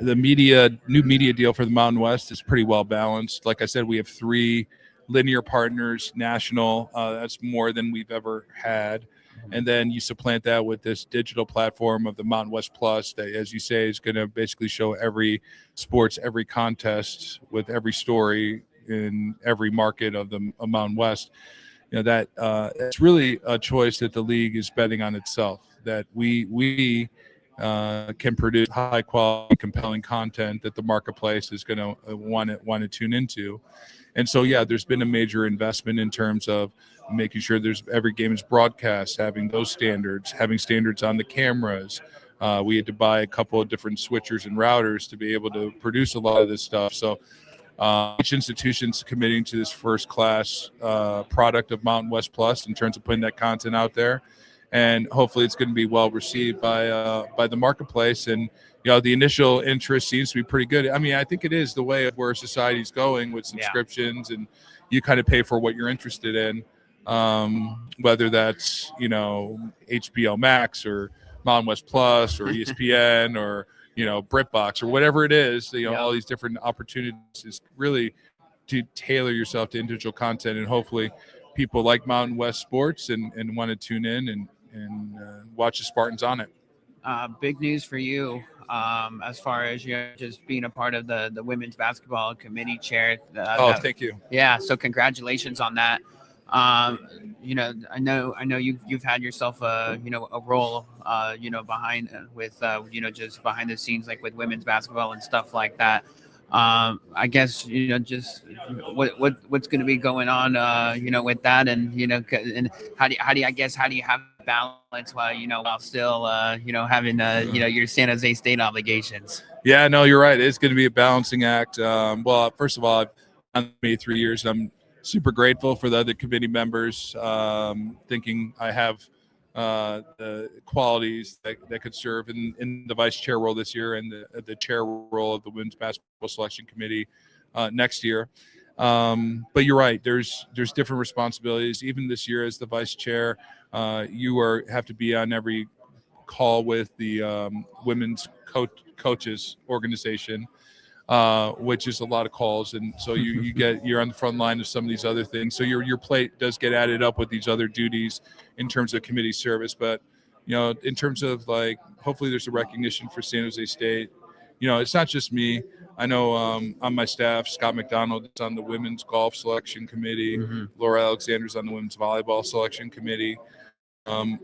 new media deal for the Mountain West is pretty well balanced. Like I said, we have 3 linear partners, national. That's more than we've ever had. And then you supplant that with this digital platform of the Mountain West Plus that, as you say, is going to basically show every sports, every contest with every story in every market of the Mountain West. That it's really a choice that the league is betting on itself, that we can produce high quality, compelling content that the marketplace is going to want to tune into. And so, yeah, there's been a major investment in terms of making sure every game is broadcast, having those standards, having standards on the cameras. We had to buy a couple of different switchers and routers to be able to produce a lot of this stuff. So each institution's committing to this first class product of Mountain West Plus in terms of putting that content out there. And hopefully it's going to be well received by the marketplace. And the initial interest seems to be pretty good. I mean, I think it is the way of where society's going with subscriptions, and you kind of pay for what you're interested in, whether that's HBO Max or Mountain West Plus or ESPN or BritBox or whatever it is. All these different opportunities is really to tailor yourself to individual content, and hopefully people like Mountain West sports and want to tune in and watch the Spartans on it. Big news for you, as far as just being a part of the women's basketball committee chair. Thank you. Yeah, so congratulations on that. I know you've had yourself a role behind with just behind the scenes, like with women's basketball and stuff like that. I guess just what's going to be going on with that, and and how do you have balance while still having your San Jose State obligations. Yeah, no, you're right. It's going to be a balancing act. Well, first of all, I've been me 3 years. I'm super grateful for the other committee members, thinking I have the qualities that could serve in the vice chair role this year and the chair role of the women's basketball selection committee next year. But you're right. There's different responsibilities. Even this year as the vice chair, you have to be on every call with the women's coaches organization, which is a lot of calls, and so you're on the front line of some of these other things. So your plate does get added up with these other duties in terms of committee service. But in terms of hopefully there's a recognition for San Jose State. It's not just me. I know on my staff, Scott McDonald is on the women's golf selection committee. Mm-hmm. Laura Alexander's on the women's volleyball selection committee.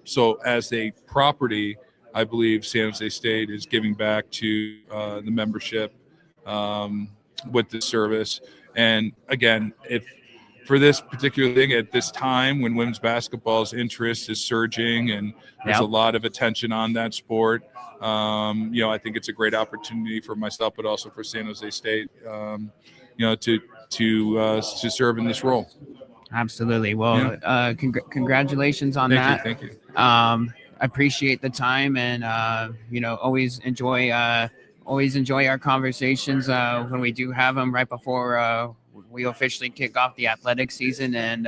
So as a property, I believe San Jose State is giving back to the membership with the service. And again, if for this particular thing at this time when women's basketball's interest is surging and there's a lot of attention on that sport, I think it's a great opportunity for myself, but also for San Jose State, to serve in this role. Absolutely. Well, congratulations on that. Thank you. I appreciate the time, and always enjoy our conversations when we do have them right before we officially kick off the athletic season, and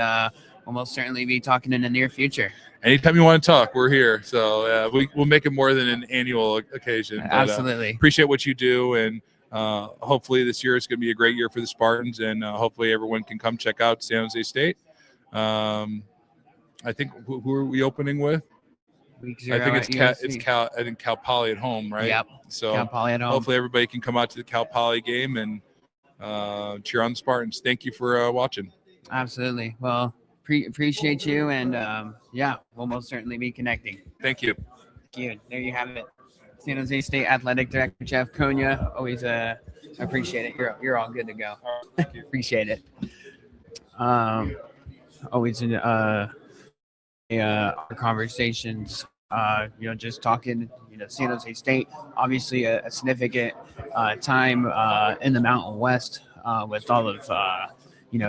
we'll most certainly be talking in the near future. Anytime you want to talk, we're here. So we'll make it more than an annual occasion. But, absolutely. Appreciate what you do, and hopefully this year is going to be a great year for the Spartans, and hopefully everyone can come check out San Jose State. I think who are we opening with? I think it's Cal Poly at home, right? Yep. So Cal Poly at home. Hopefully everybody can come out to the Cal Poly game and cheer on the Spartans. Thank you for watching. Absolutely. Well, appreciate you, and we'll most certainly be connecting. Thank you. Thank you. There you have it. San Jose State Athletic Director Jeff Konya. Always appreciate it. You're all good to go. Appreciate it. Always in our conversations, just talking, San Jose State, obviously a significant time in the Mountain West with all of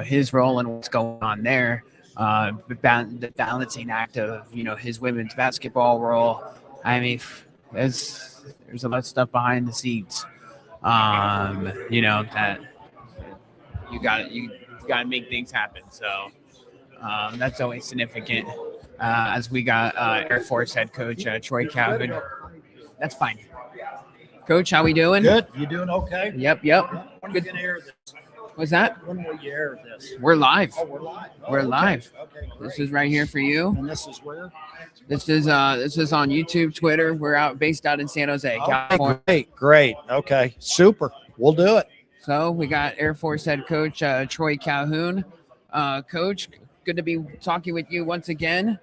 his role and what's going on there. The balancing act of his women's basketball role. I mean, there's a lot of stuff behind the scenes, that you got to make things happen. So that's always significant. As we got Air Force head coach Troy Calvin. That's fine. Coach, how we doing? Good. You doing okay? Yep. When good. Can air this? What's that? When will you air this? We're live. Oh, we're live. We're live. Okay, great. This is right here for you. And this is where? This is on YouTube, Twitter. We're based out in San Jose, California. Great. Okay, super. We'll do it. So we got Air Force head coach Troy Calhoun. Coach, good to be talking with you once again.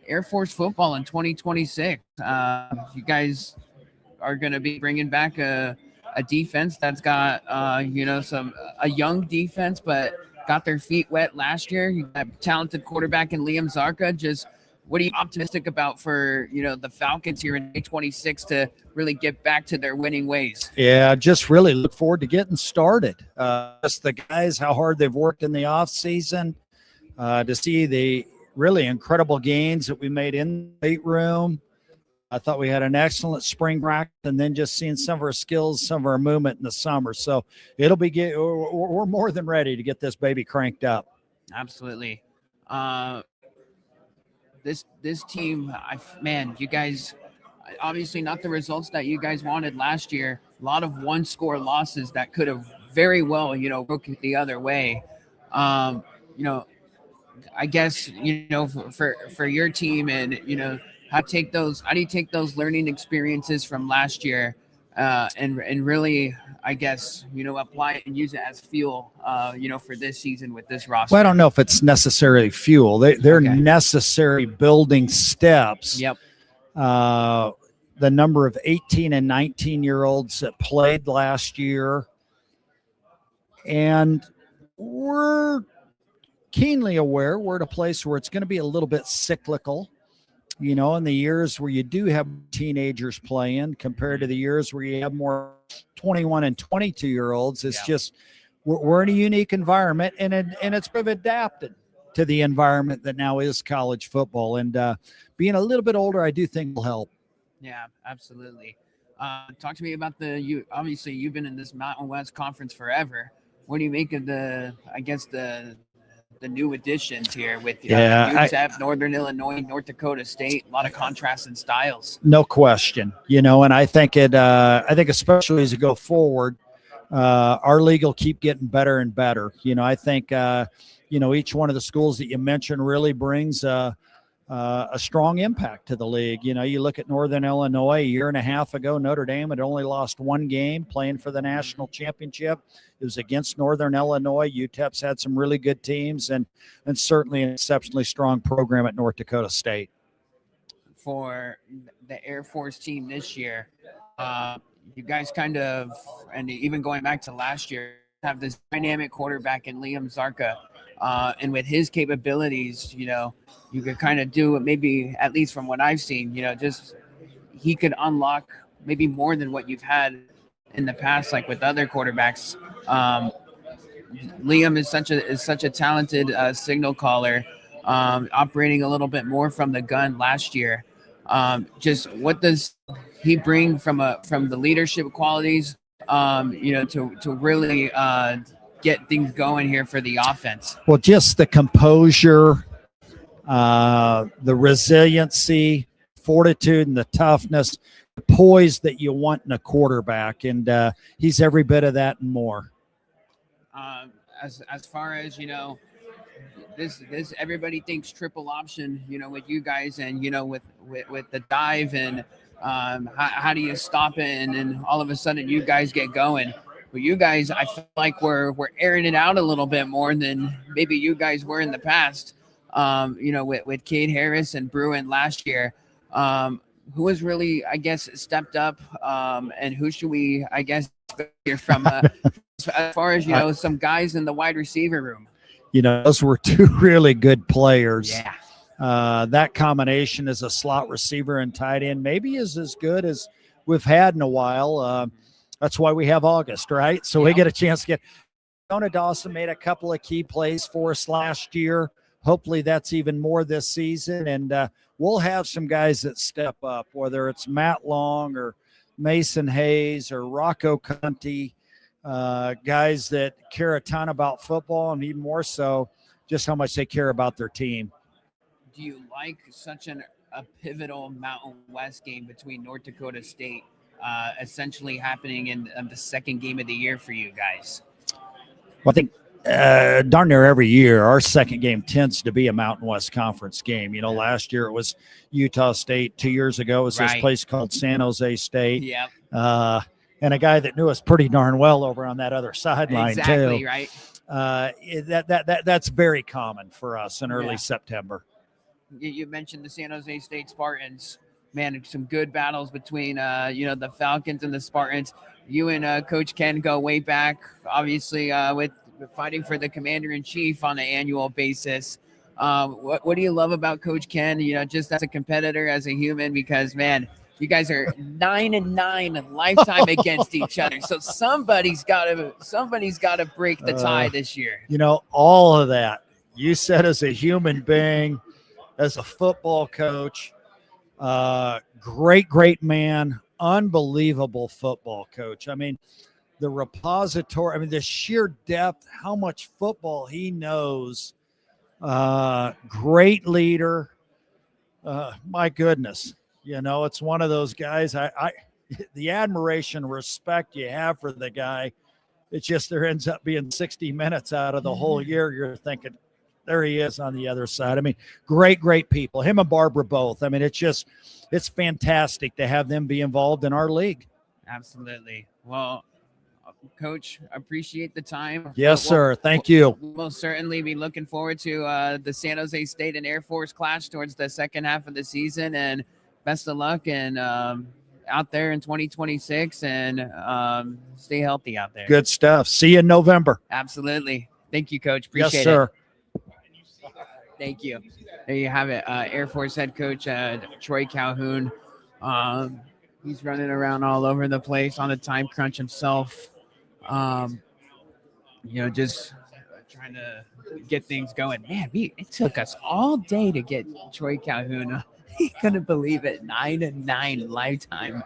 Air Force football in 2026. You guys are going to be bringing back a defense that's got a young defense, but got their feet wet last year. You got a talented quarterback in Liam Zarka. Just what are you optimistic about for the Falcons here in 2026 to really get back to their winning ways? Yeah, just really look forward to getting started. Just the guys, how hard they've worked in the off season, to see the really incredible gains that we made in the weight room. I thought we had an excellent spring practice, and then just seeing some of our skills, some of our movement in the summer. So it'll be we're more than ready to get this baby cranked up. Absolutely. This team, you guys, obviously not the results that you guys wanted last year. A lot of one-score losses that could have very well, broken the other way. I guess, for your team and, How do you take those learning experiences from last year and really, I guess, apply it and use it as fuel, for this season with this roster? Well, I don't know if it's necessarily fuel. They're Okay. necessary building steps. Yep. The number of 18 and 19-year-olds that played last year. And we're keenly aware we're at a place where it's going to be a little bit cyclical, in the years where you do have teenagers playing compared to the years where you have more 21 and 22-year-olds. It's just we're in a unique environment, and it's been adapted to the environment that now is college football. And being a little bit older, I do think will help. Yeah, absolutely. Talk to me about obviously you've been in this Mountain West Conference forever. What do you make of the new additions here with UTEP, Northern Illinois, North Dakota State? A lot of contrasts in styles. No question, and I think especially as you go forward, our league will keep getting better and better. I think each one of the schools that you mentioned really brings a strong impact to the league. You look at Northern Illinois a year and a half ago, Notre Dame had only lost one game playing for the national championship. It was against Northern Illinois. UTEP's had some really good teams and certainly an exceptionally strong program at North Dakota State. For the Air Force team this year, you guys kind of, and even going back to last year, have this dynamic quarterback in Liam Zarka. And with his capabilities, you could kind of do it, maybe at least from what I've seen, just he could unlock maybe more than what you've had in the past, like with other quarterbacks. Liam is such a talented signal caller, operating a little bit more from the gun last year. Just what does he bring from the leadership qualities, to really get things going here for the offense? Well, just the composure, the resiliency, fortitude, and the toughness, the poise that you want in a quarterback, and he's every bit of that and more. As far as this everybody thinks triple option, with you guys, and with the dive, and how do you stop it, and then all of a sudden you guys get going. But you guys, I feel like we're airing it out a little bit more than maybe you guys were in the past. With Cade Harris and Bruin last year, who has really, I guess, stepped up, and who should we, I guess, hear from as far as some guys in the wide receiver room? Those were two really good players. Yeah. That combination as a slot receiver and tight end maybe is as good as we've had in a while. That's why we have August, right? So we get a chance to get. Jonah Dawson made a couple of key plays for us last year. Hopefully that's even more this season. And we'll have some guys that step up, whether it's Matt Long or Mason Hayes or Rocco Cunty, guys that care a ton about football, and even more so just how much they care about their team. Do you like such a pivotal Mountain West game between North Dakota State essentially happening in the second game of the year for you guys? Well, I think darn near every year our second game tends to be a Mountain West Conference game. Last year it was Utah State. 2 years ago it was this place called San Jose State. Yeah. And a guy that knew us pretty darn well over on that other sideline too. Exactly, right. That's very common for us in early September. You mentioned the San Jose State Spartans. Man, some good battles between the Falcons and the Spartans. You and Coach Ken go way back, obviously, with fighting for the commander-in-chief on an annual basis. What do you love about Coach Ken, just as a competitor, as a human? Because, man, you guys are 9-9 lifetime against each other. So somebody's got to break the tie this year. All of that you said as a human being, as a football coach, great man, unbelievable football coach. I mean, the repository, the sheer depth, how much football he knows. Great leader. My goodness. It's one of those guys, the admiration, respect you have for the guy. It's just there ends up being 60 minutes out of the whole year. You're thinking, There he is on the other side. I mean, great people. Him and Barbara both. I mean, it's fantastic to have them be involved in our league. Absolutely. Well, Coach, appreciate the time. Yes, sir. Thank you. We'll most certainly be looking forward to the San Jose State and Air Force clash towards the second half of the season. And best of luck and out there in 2026 and stay healthy out there. Good stuff. See you in November. Absolutely. Thank you, Coach. Appreciate Yes, sir. it. Thank you. There you have it. Air Force head coach Troy Calhoun. He's running around all over the place on a time crunch himself. Just trying to get things going. Man, it took us all day to get Troy Calhoun. He couldn't believe it. 9-9 lifetime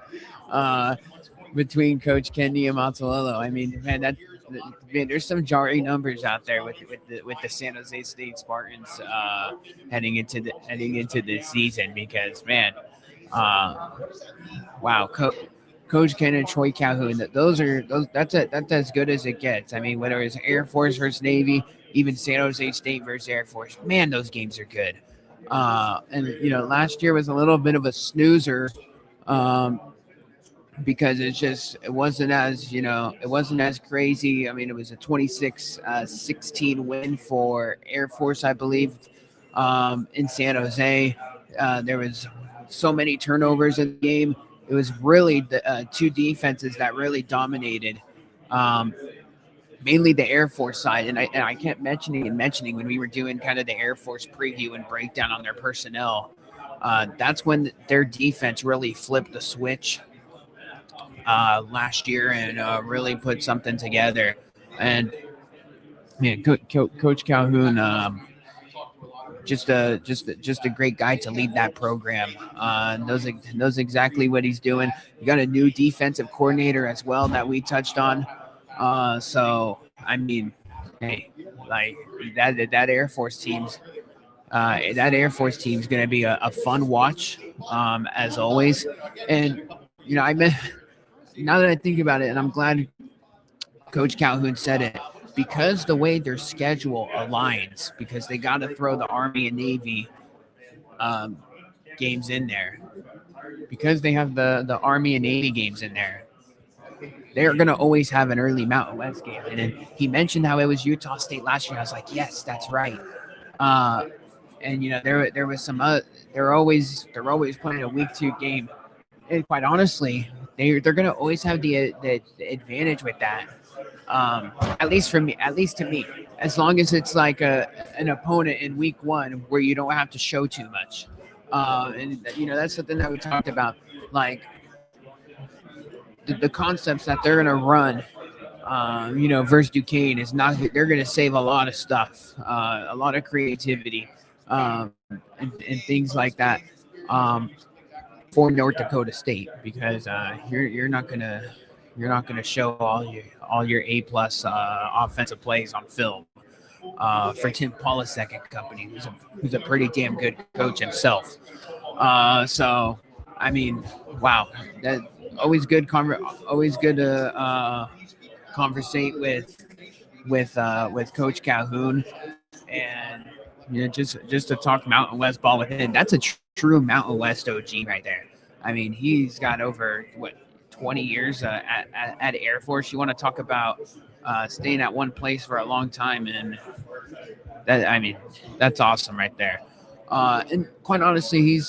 between Coach Kendi and Mazzolillo. I mean, man, there's some jarring numbers out there with the San Jose State Spartans heading into the season because, man, wow, Coach Ken and Troy Calhoun. That's as good as it gets. I mean, whether it's Air Force versus Navy, even San Jose State versus Air Force, man, those games are good. And last year was a little bit of a snoozer, because it wasn't as crazy. I mean, it was a 26-16 win for Air Force, I believe, in San Jose. There was so many turnovers in the game. It was really the two defenses that really dominated, mainly the Air Force side. And I kept mentioning when we were doing kind of the Air Force preview and breakdown on their personnel. That's when their defense really flipped the switch last year and really put something together. And man, Coach Calhoun, just a great guy to lead that program. Knows exactly what he's doing. You got a new defensive coordinator as well that we touched on. So I mean, hey, like that Air Force team's going to be a fun watch, as always. And now that I think about it, and I'm glad Coach Calhoun said it, because the way their schedule aligns, because they got to throw the Army and Navy games in there, because they have the Army and Navy games in there, they're going to always have an early Mountain West game. And then he mentioned how it was Utah State last year. I was like, yes, that's right. And there was some they're always playing a week 2 game, and quite honestly, they're going to always have the advantage with that. At least to me, as long as it's like an opponent in week 1 where you don't have to show too much. And that's something that we talked about, like the concepts that they're going to run, versus Duquesne is not, they're going to save a lot of stuff, a lot of creativity, and things like that, for North Dakota State, because you're not going to show all your A+ offensive plays on film for Tim Polasek and company, who's a pretty damn good coach himself. So I mean, wow, that always good to conversate with Coach Calhoun, and just to talk Mountain West ball with him. That's a true Mountain West OG right there. I mean, he's got over 20 years at Air Force. You want to talk about staying at one place for a long time, and that's awesome right there. And quite honestly,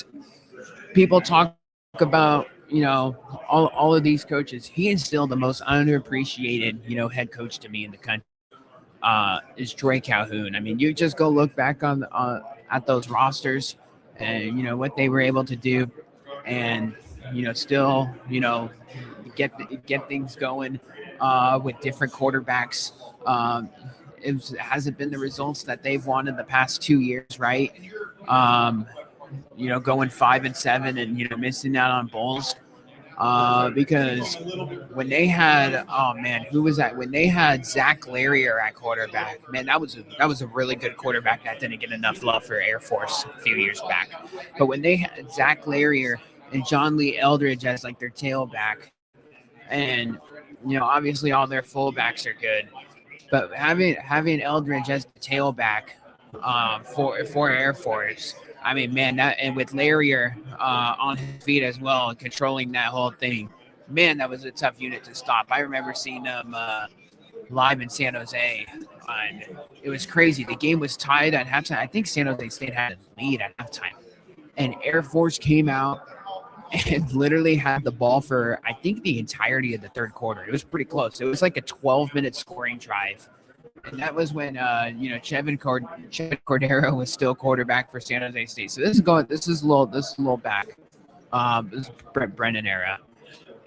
people talk about all of these coaches. He is still the most underappreciated head coach to me in the country. Is Troy Calhoun. I mean, you just go look back at those rosters and what they were able to do, and still get things going with different quarterbacks. It hasn't been the results that they've wanted the past 2 years, right? Going 5-7 and missing out on bowls. Because when they had, who was that? When they had Zach Larrier at quarterback, man, that was a really good quarterback that didn't get enough love for Air Force a few years back. But when they had Zach Larrier and John Lee Eldridge as like their tailback, and obviously all their fullbacks are good, but having Eldridge as the tailback for Air Force. I mean, man, that and with Larrier on his feet as well and controlling that whole thing, man, that was a tough unit to stop. I remember seeing them live in San Jose, and it was crazy. The game was tied at halftime. I think San Jose State had a lead at halftime, and Air Force came out and literally had the ball for I think the entirety of the third quarter. It was pretty close. It was like a 12-minute scoring drive. And that was when Chevin Cordero was still quarterback for San Jose State. So this is a little back. This is Brendan era.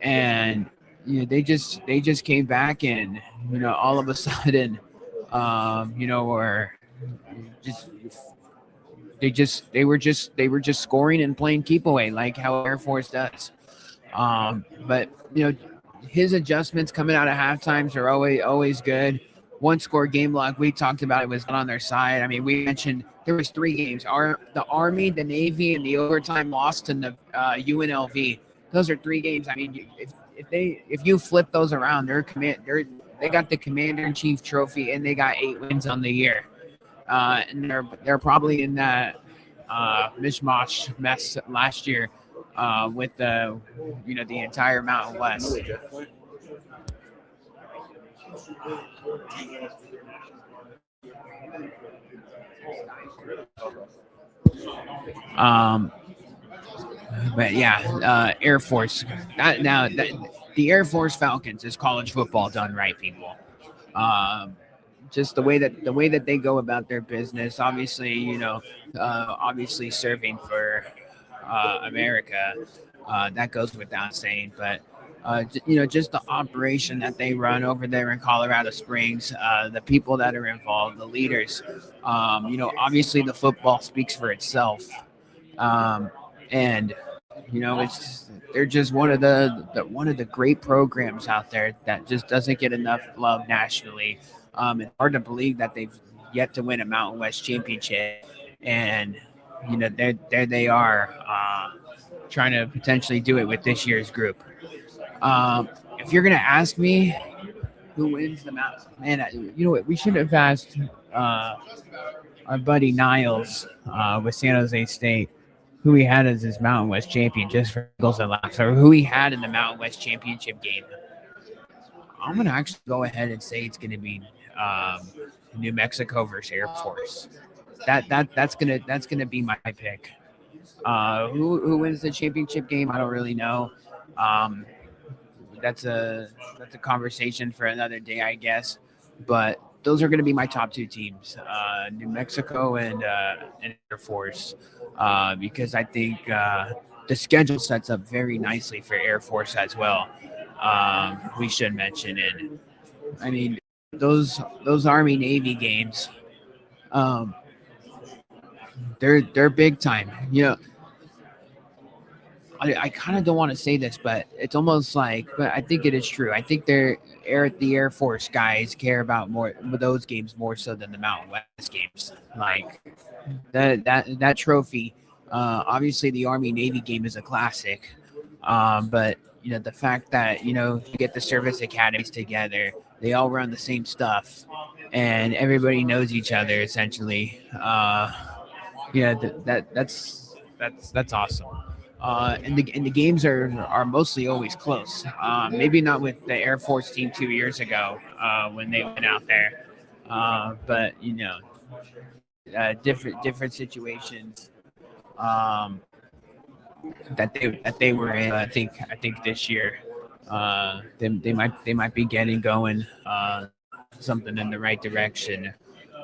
And they just came back and all of a sudden were just they were just scoring and playing keep away like how Air Force does. But his adjustments coming out of halftimes are always good. One score game log we talked about it was not on their side. I mean, we mentioned there was 3 games: the Army, the Navy, and the overtime loss to the UNLV. Those are 3 games. I mean, if you flip those around, they got the Commander-in-Chief trophy and they got 8 wins on the year. And they're probably in that mishmash mess last year with the entire Mountain West. But yeah, Air Force. The Air Force Falcons is college football done right, people. Just the way that they go about their business. Obviously, obviously serving for America, that goes without saying. But just the operation that they run over there in Colorado Springs, the people that are involved, the leaders. Obviously the football speaks for itself, and they're just one of the great programs out there that just doesn't get enough love nationally. It's hard to believe that they've yet to win a Mountain West championship, and there they are trying to potentially do it with this year's group. If you're gonna ask me who wins the Mountain, man, you know what? We should have asked our buddy Niles with San Jose State who he had as his Mountain West champion, just for giggles and laughs, or who he had in the Mountain West championship game. I'm gonna actually go ahead and say it's gonna be New Mexico versus Air Force. That's gonna be my pick. Who wins the championship game? I don't really know. That's a conversation for another day, I guess. But those are going to be my top 2 teams, New Mexico and Air Force, because I think the schedule sets up very nicely for Air Force as well. We should mention it. I mean, those Army Navy games, they're big time. I kind of don't want to say this, but it's almost like, but I think it is true. I think the Air Force guys care about those games more so than the Mountain West games. Like that trophy. Obviously, the Army Navy game is a classic, but the fact that you get the service academies together, they all run the same stuff, and everybody knows each other essentially. That's awesome. And the games are mostly always close. Maybe not with the Air Force team 2 years ago when they went out there, but different situations that they were in. I think this year they might be getting going something in the right direction,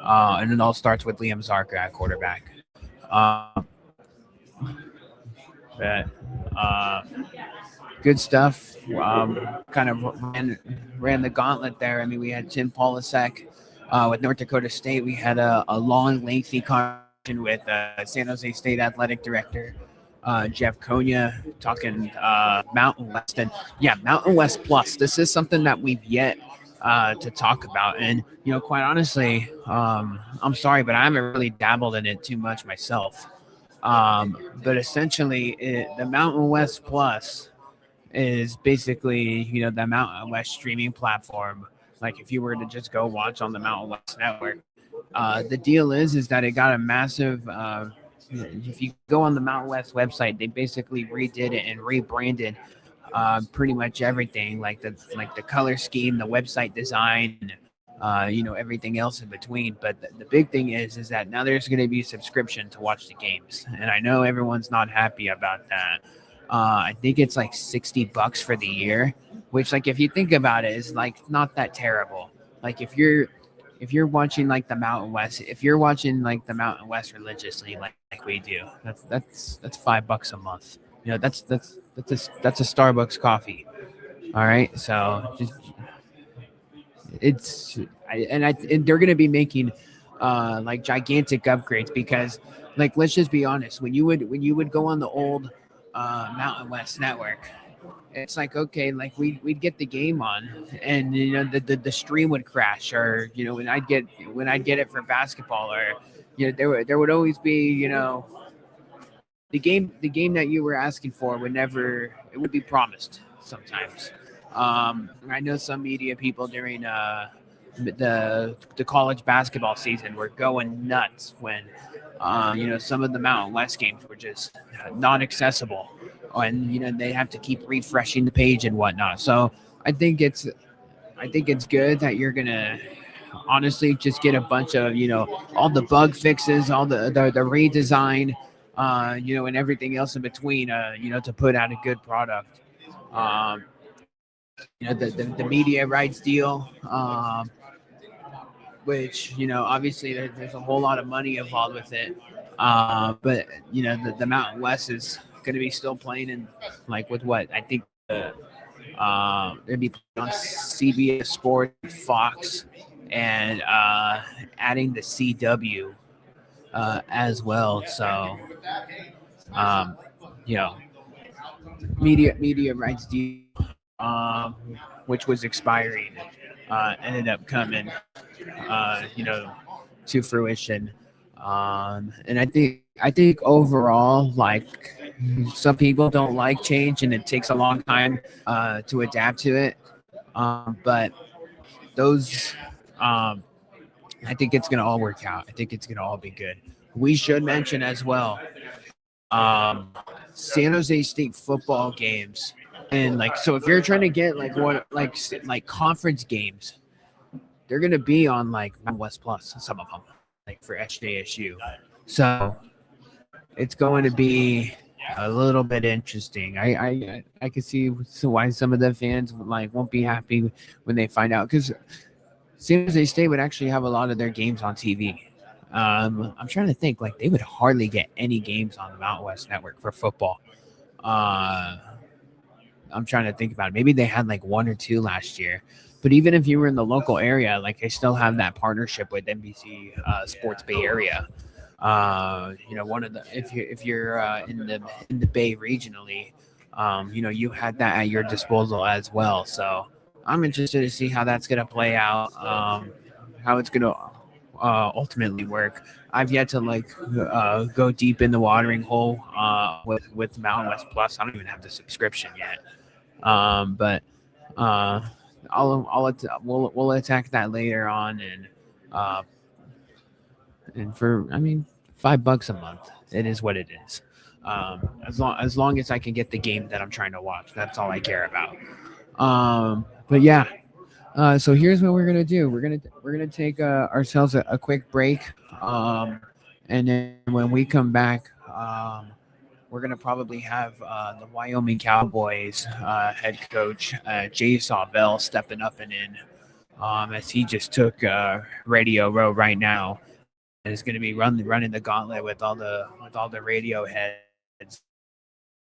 and it all starts with Liam Zarka at quarterback. Good stuff. Kind of ran the gauntlet there. I mean, we had Tim Polasek with North Dakota State. We had a long, lengthy conversation with San Jose State athletic director Jeff Konya, talking Mountain West. And yeah, Mountain West Plus. This is something that we've yet to talk about. And, quite honestly, I'm sorry, but I haven't really dabbled in it too much myself. But essentially, the Mountain West Plus is basically, the Mountain West streaming platform. Like if you were to just go watch on the Mountain West Network, The deal is that it got a massive. If you go on the Mountain West website, they basically redid it and rebranded pretty much everything, like the color scheme, the website design, everything else in between. But the big thing is that now there's going to be a subscription to watch the games, and I know everyone's not happy about that. I think it's like $60 for the year, which, like, if you think about it, is like not that terrible. Like if you're watching like the Mountain West, if you're watching like the Mountain West religiously, like we do, that's $5 a month. That's a Starbucks coffee. All right, so just it's and they're gonna be making like gigantic upgrades because, like, let's just be honest, when you would go on the old Mountain West network, it's like, okay, like we'd get the game on, and the stream would crash, or when I'd get it for basketball, or there would always be the game that you were asking for would never it would be promised sometimes. I know some media people during the college basketball season were going nuts when some of the Mountain West games were just not accessible, and they have to keep refreshing the page and whatnot. So I think it's I think it's good that you're gonna honestly just get a bunch of all the bug fixes, all the redesign, and everything else in between, to put out a good product. Um, the media rights deal, which obviously there's a whole lot of money involved with it. But the Mountain West is going to be still playing in, like, with what I think they'd be playing on CBS Sports, Fox, and adding the CW as well. So um, you know, media rights deal, um, which was expiring, ended up coming, to fruition. And I think overall, like, some people don't like change, and it takes a long time to adapt to it. But those, um, I think it's gonna all work out. I think it's gonna all be good. We should mention as well, um, San Jose State football games, and, like, so if you're trying to get like what like conference games, they're gonna be on like Mountain West Plus, some of them, like for SJSU. So it's going to be a little bit interesting. I can see why some of the fans like won't be happy when they find out, because San Jose State would actually have a lot of their games on TV. I'm trying to think, like, they would hardly get any games on the Mountain West Network for football. Uh, I'm trying to think about it. Maybe they had like one or two last year. But even if you were in the local area, like, they still have that partnership with NBC Sports Bay Area. One of the if you're in the Bay regionally, you had that at your disposal as well. So I'm interested to see how that's gonna play out, how it's gonna ultimately work. I've yet to, like, go deep in the watering hole with Mountain West Plus. I don't even have the subscription yet. But uh, we'll attack that later on, uh, and for, I mean, $5 a month, it is what it is. As long as I can get the game that I'm trying to watch, that's all I care about. But yeah, so here's what we're gonna do. We're gonna take ourselves a quick break, and then when we come back, we're gonna probably have the Wyoming Cowboys head coach Jay Sawvell stepping up and in, as he just took Radio Row right now, and is going to be running the gauntlet with all the radio heads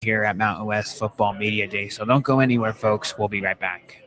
here at Mountain West Football Media Day. So don't go anywhere, folks. We'll be right back.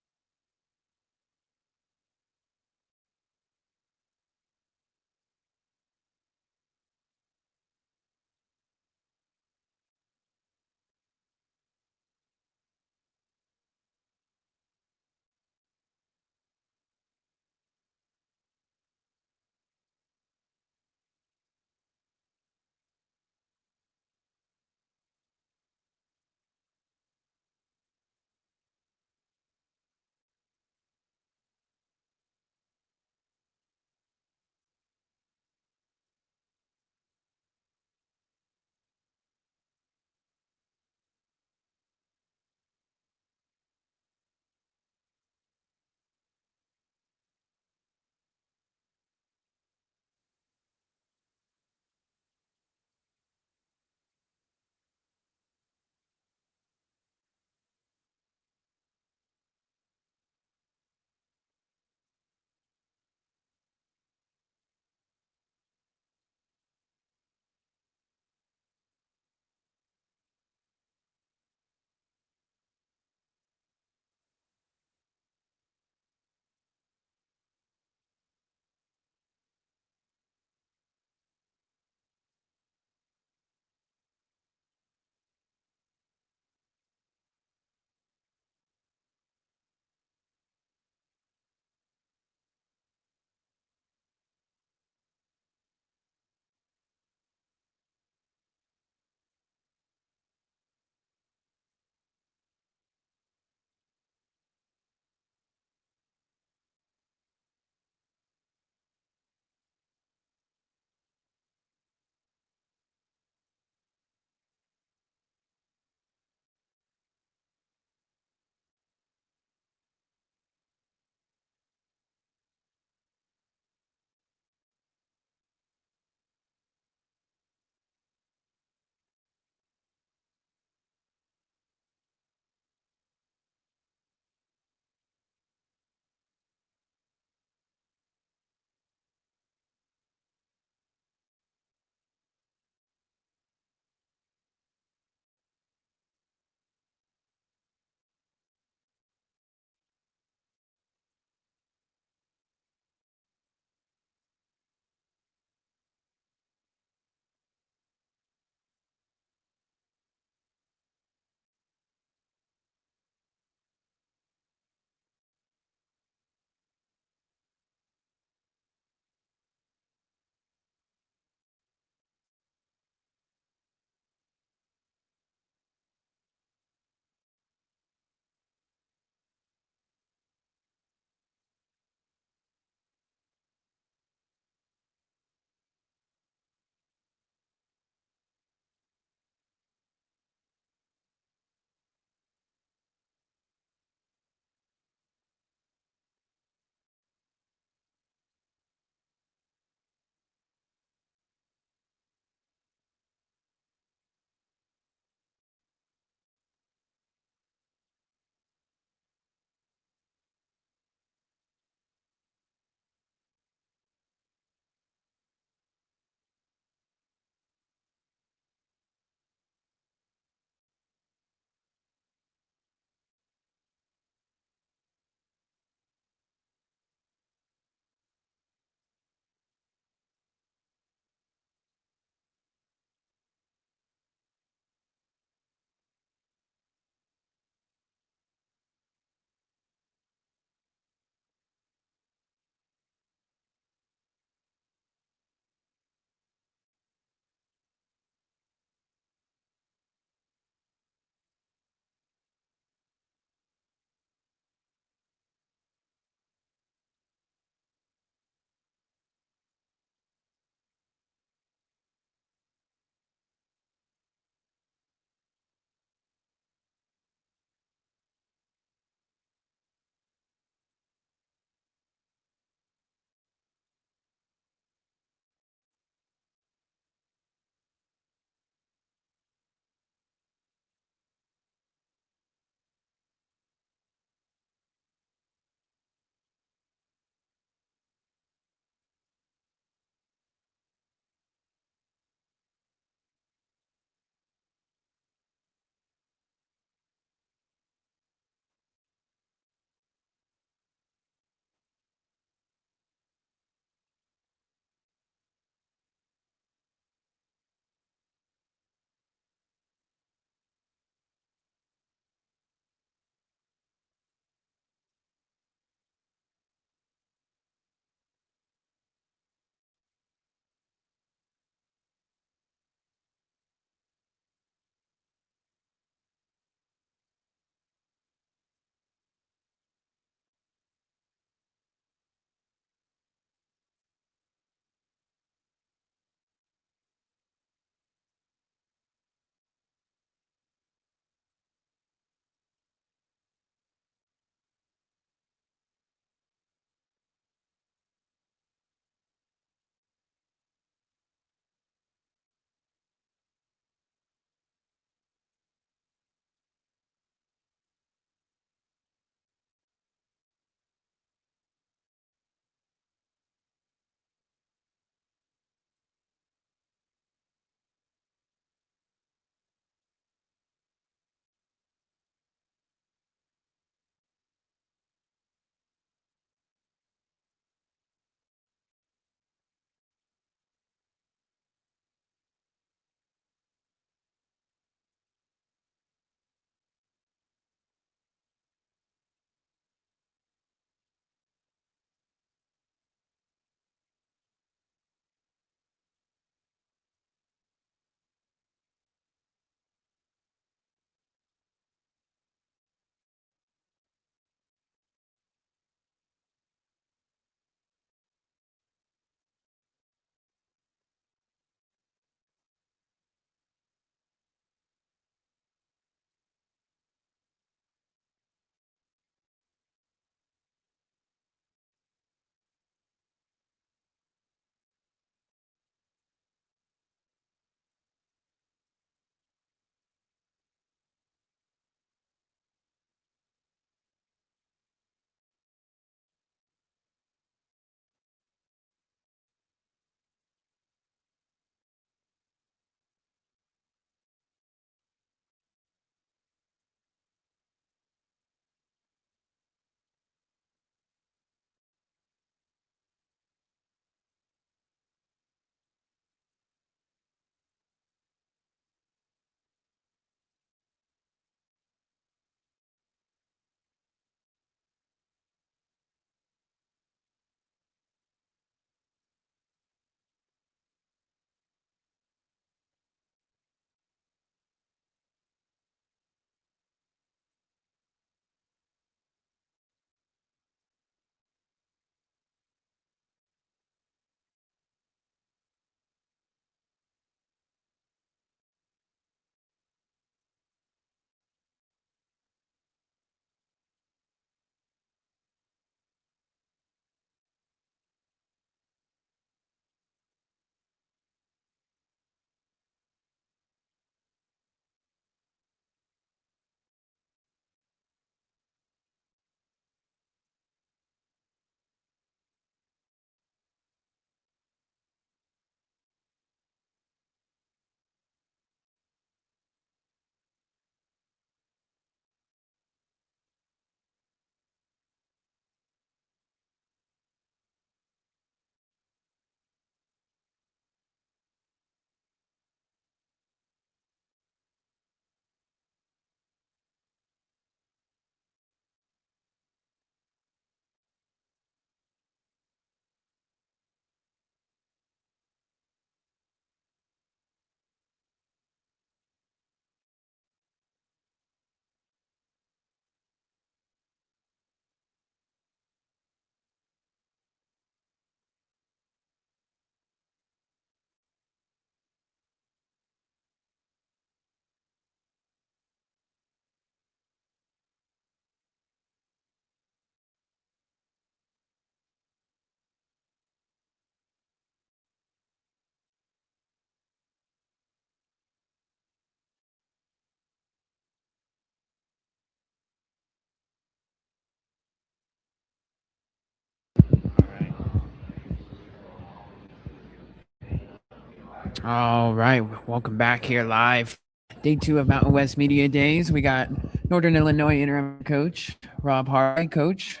All right, welcome back here live. Day 2 of Mountain West Media Days. We got Northern Illinois interim coach Rob Harvey. Coach,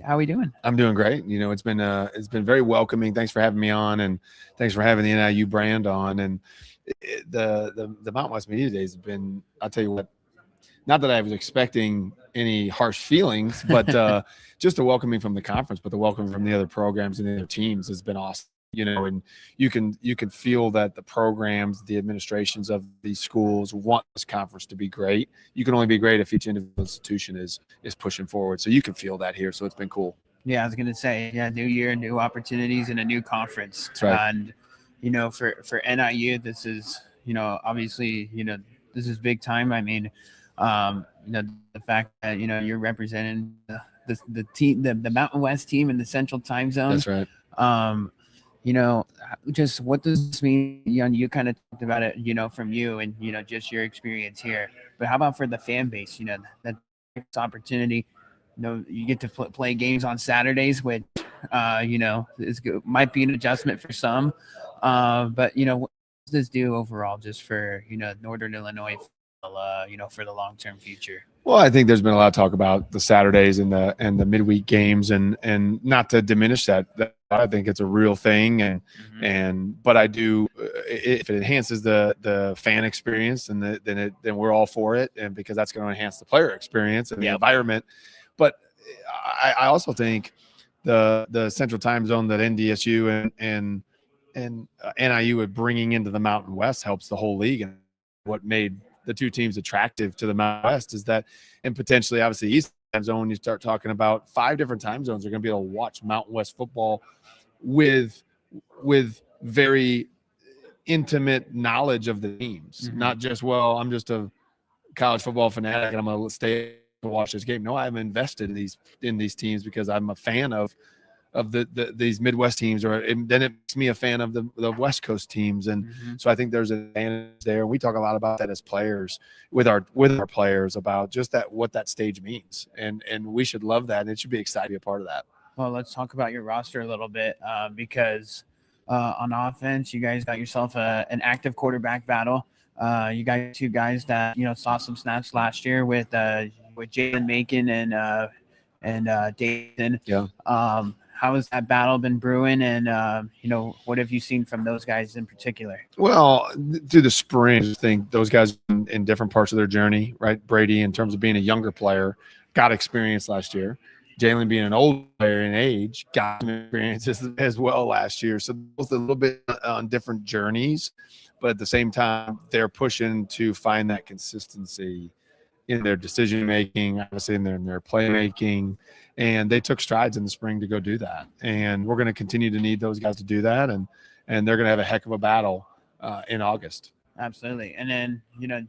how we doing? I'm doing great. You know, it's been very welcoming. Thanks for having me on, and thanks for having the NIU brand on. And the Mountain West Media Days have been. I'll tell you what. Not that I was expecting any harsh feelings, but just the welcoming from the conference, but the welcoming from the other programs and the other teams has been awesome. You know, and you can feel that the programs, the administrations of these schools want this conference to be great. You can only be great if each individual institution is pushing forward. So you can feel that here. So it's been cool. Yeah, I was gonna say, new year, new opportunities, and a new conference. That's right. And for NIU, this is obviously this is big time. I mean, the fact that you're representing the team, the Mountain West team in the Central Time Zone. That's right. Just what does this mean? You kind of talked about it, from you and just your experience here. But how about for the fan base? That opportunity. You get to play games on Saturdays, which might be an adjustment for some. But what does this do overall, just for Northern Illinois, for the long-term future? Well, I think there's been a lot of talk about the Saturdays and the midweek games, and not to diminish that I think it's a real thing, but I do, if it enhances the fan experience, then we're all for it, and because that's going to enhance the player experience and the environment. But I also think the Central Time Zone that NDSU and NIU are bringing into the Mountain West helps the whole league. And what made the two teams attractive to the Mountain West is that, and potentially obviously East Time Zone, you start talking about 5 different time zones are going to be able to watch Mountain West football with very intimate knowledge of the teams. Not just, well, I'm just a college football fanatic and I'm going to stay to watch this game. No, I'm invested in these teams because I'm a fan of these Midwest teams, and then it makes me a fan of the West Coast teams. And so I think there's an advantage there. We talk a lot about that as players with our players about just what that stage means. And we should love that. And it should be exciting to be a part of that. Well, let's talk about your roster a little bit, because on offense, you guys got yourself an active quarterback battle. You got 2 guys that saw some snaps last year with Jalen Macon and Dayton. Yeah. How has that battle been brewing, and what have you seen from those guys in particular? Well, through the spring, I think those guys in different parts of their journey, right? Brady, in terms of being a younger player, got experience last year. Jalen, being an old player in age, got some experience as well last year. So both a little bit on different journeys, but at the same time, they're pushing to find that consistency in their decision making, obviously in their playmaking, and they took strides in the spring to go do that. And we're going to continue to need those guys to do that, and they're going to have a heck of a battle in August. Absolutely. And then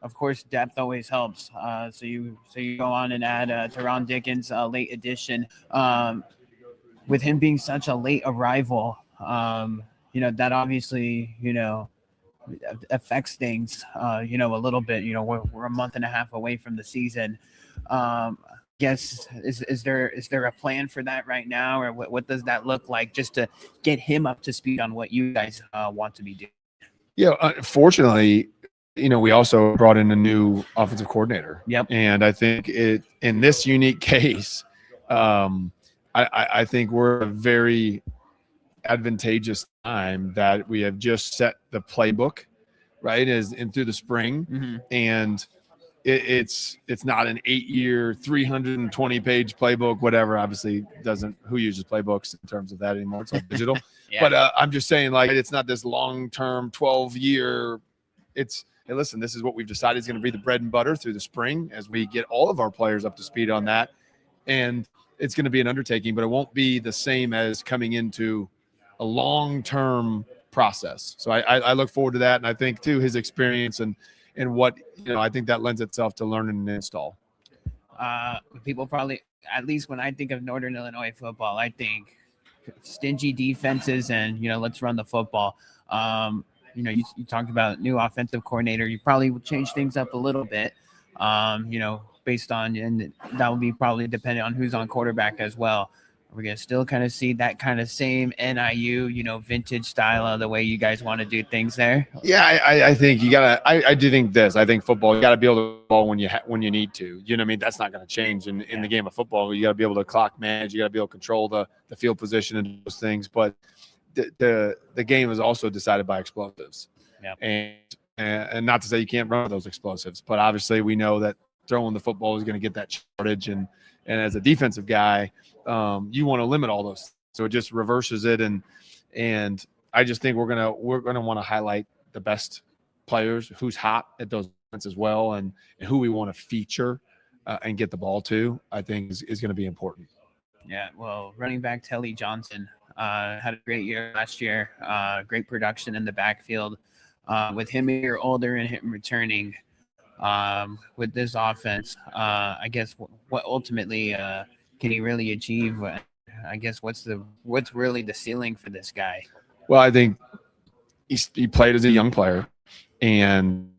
of course, depth always helps. So you go on and add Teron Dickens, late addition. With him being such a late arrival, that obviously affects things a little bit. We're a month and a half away from the season. Guess is there a plan for that right now, or what does that look like, just to get him up to speed on what you guys want to be doing? Yeah, unfortunately, we also brought in a new offensive coordinator. Yep. And I think in this unique case, I think we're a very advantageous time that we have just set the playbook, right, through the spring. And it's not an 8-year 320-page playbook, whatever. Obviously who uses playbooks in terms of that anymore? It's all digital. But I'm just saying, like, it's not this long-term 12-year. It's, hey, listen, this is what we've decided is going to be the bread and butter through the spring as we get all of our players up to speed on that. And it's going to be an undertaking, but it won't be the same as coming into a long-term process. So I look forward to that. And I think too, his experience and what, I think that lends itself to learn and install. People probably, at least when I think of Northern Illinois football, I think stingy defenses and, let's run the football. You talked about new offensive coordinator. You probably would change things up a little bit, based on, and that would be probably dependent on who's on quarterback as well. we're gonna still kind of see that kind of same NIU, vintage style of the way you guys want to do things there? Yeah, I think you gotta. I do think this. I think football, you gotta be able to ball when you need to. You know what I mean? That's not gonna change in the game of football. You gotta be able to clock manage. You gotta be able to control the field position and those things. But the game is also decided by explosives. Yeah. And not to say you can't run those explosives, but obviously we know that throwing the football is going to get that shortage. And as a defensive guy, you want to limit all those. So it just reverses it. And I just think we're gonna want to highlight the best players, who's hot at those moments as well, and who we want to feature and get the ball to. I think is going to be important. Yeah, well, running back Telly Johnson had a great year last year. Great production in the backfield. With him a year older and him returning with this offense, I guess what ultimately can he really achieve? I guess what's really the ceiling for this guy? Well, I think he played as a young player, and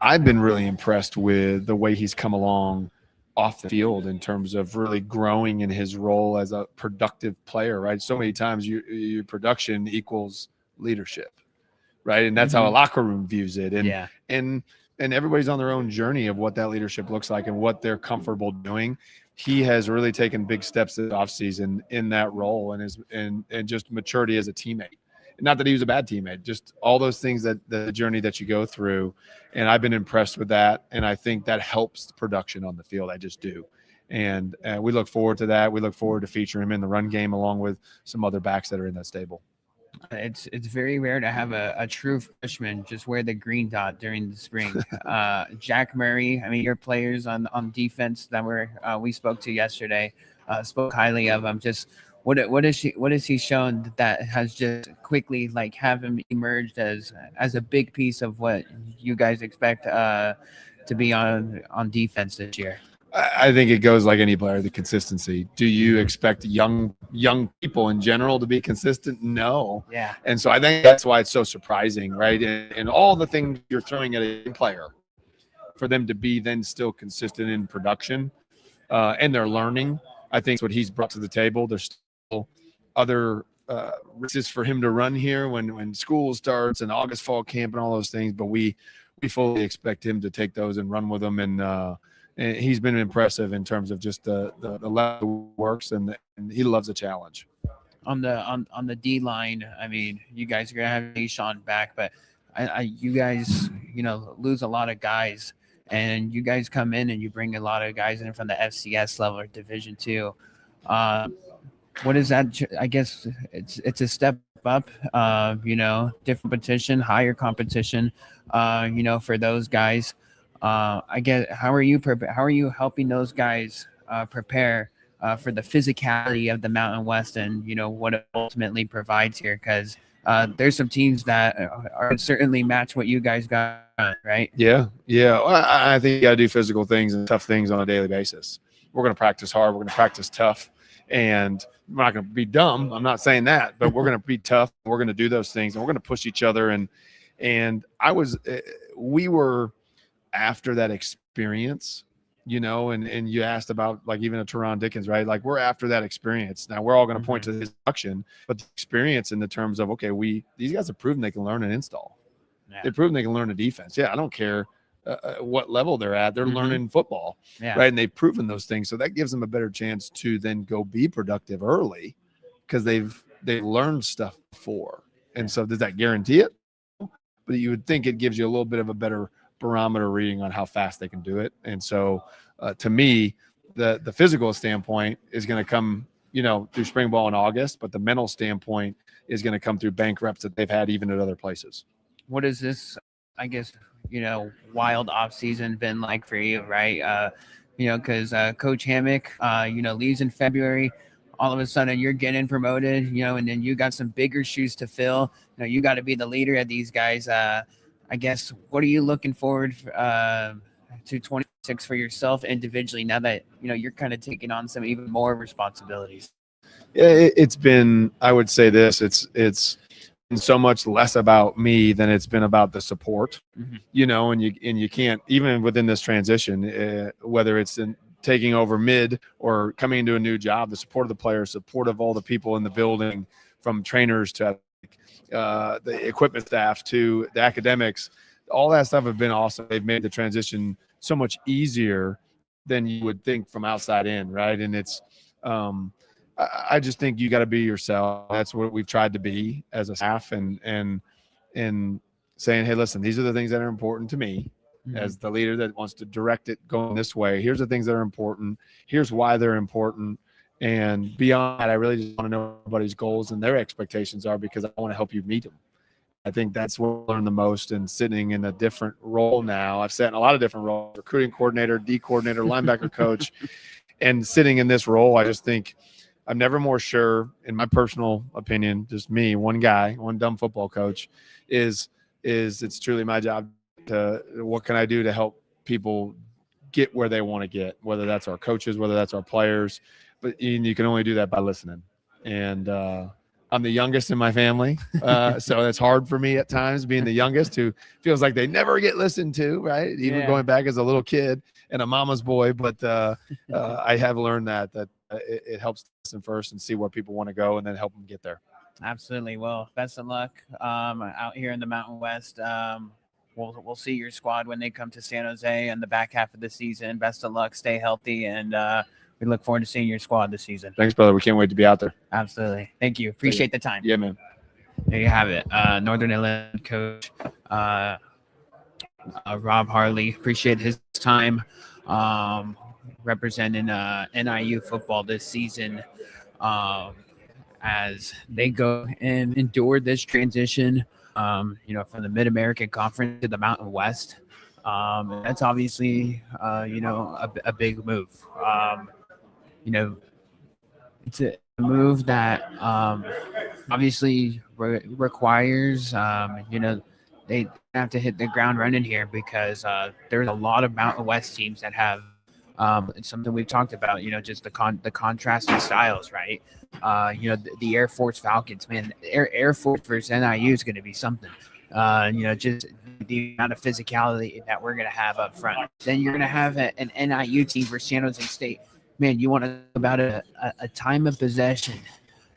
I've been really impressed with the way he's come along off the field in terms of really growing in his role as a productive player, right? So many times your production equals leadership, right? And that's how a locker room views it. And everybody's on their own journey of what that leadership looks like and what they're comfortable doing. He has really taken big steps this offseason in that role and just maturity as a teammate. Not that he was a bad teammate, just all those things that the journey that you go through. And I've been impressed with that. And I think that helps the production on the field. I just do. And we look forward to that. We look forward to featuring him in the run game along with some other backs that are in that stable. It's very rare to have a true freshman just wear the green dot during the spring. Jack Murray, I mean, your players on defense that we spoke to yesterday spoke highly of him. Just what has he shown that has just quickly have him emerged as a big piece of what you guys expect to be on defense this year? I think it goes like any player, the consistency. Do you expect young people in general to be consistent? No. Yeah. And so I think that's why it's so surprising, right? And all the things you're throwing at a player, for them to be then still consistent in production and they're learning, I think what he's brought to the table. There's still other races for him to run here when school starts and August fall camp and all those things, but we fully expect him to take those and run with them. And he's been impressive in terms of just the level works, and he loves a challenge. On the D line, I mean, you guys are gonna have Deshaun back, but you guys, lose a lot of guys, and you guys come in and you bring a lot of guys in from the FCS level or Division II. What is that? I guess it's a step up. Different competition, higher competition. For those guys. I guess how are you helping those guys prepare for the physicality of the Mountain West and what it ultimately provides here? Because there's some teams that are certainly match what you guys got, right? Yeah. Well, I think you got to do physical things and tough things on a daily basis. We're going to practice hard. We're going to practice tough, and we're not going to be dumb. I'm not saying that, but we're going to be tough. We're going to do those things, and we're going to push each other. And we were. After that experience, and you asked about even a Teron Dickens, right? We're after that experience. Now we're all going to point to his production, but the experience in the terms of, these guys have proven they can learn an install. Yeah. They've proven they can learn a defense. Yeah. I don't care what level they're at. They're learning football, right? And they've proven those things. So that gives them a better chance to then go be productive early because they've learned stuff before. And so does that guarantee it? But you would think it gives you a little bit of a better barometer reading on how fast they can do it. And so to me, the physical standpoint is going to come, through spring ball in August, but the mental standpoint is going to come through bank reps that they've had even at other places. What is this, I guess, wild off season been like for you, right? Because Coach Hammock, leaves in February. All of a sudden you're getting promoted, and then you got some bigger shoes to fill. You got to be the leader of these guys. I guess, what are you looking forward to 26 for yourself individually now that, you're kind of taking on some even more responsibilities? Yeah, it's been, I would say this, it's been so much less about me than it's been about the support, and you can't, even within this transition, whether it's in taking over mid or coming into a new job, the support of the players, support of all the people in the building, from trainers to the equipment staff to the academics, all that stuff have been awesome. They've made the transition so much easier than you would think from outside in, right? And it's I just think you got to be yourself. That's what we've tried to be as a staff, and saying, hey, listen, these are the things that are important to me as the leader that wants to direct it going this way. Here's the things that are important. Here's why they're important. And beyond that, I really just want to know what everybody's goals and their expectations are, because I want to help you meet them. I think that's what I learned the most in sitting in a different role now. I've sat in a lot of different roles: recruiting coordinator, D coordinator, linebacker coach. And sitting in this role, I just think I'm never more sure, in my personal opinion, just me, one guy, one dumb football coach, is it's truly my job to, what can I do to help people get where they want to get, whether that's our coaches, whether that's our players. But you can only do that by listening. And I'm the youngest in my family, so it's hard for me at times, being the youngest, who feels like they never get listened to, right? Even going back as a little kid and a mama's boy. But I have learned that it helps to listen first and see where people want to go, and then help them get there. Absolutely. Well, best of luck out here in the Mountain West. We'll see your squad when they come to San Jose in the back half of the season. Best of luck. Stay healthy, and we look forward to seeing your squad this season. Thanks, brother. We can't wait to be out there. Absolutely. Thank you. Appreciate the time. Yeah, man. There you have it. Northern Illinois coach Rob Harley. Appreciate his time representing NIU football this season as they go and endure this transition, from the Mid-American Conference to the Mountain West. That's obviously, a big move. It's a move that obviously requires, they have to hit the ground running here, because there's a lot of Mountain West teams that have it's something we've talked about, just the contrasting styles, right? The Air Force Falcons, man, Air Force versus NIU is going to be something. Just the amount of physicality that we're going to have up front. Then you're going to have an NIU team versus San Jose State. Man, you want to talk about a time of possession.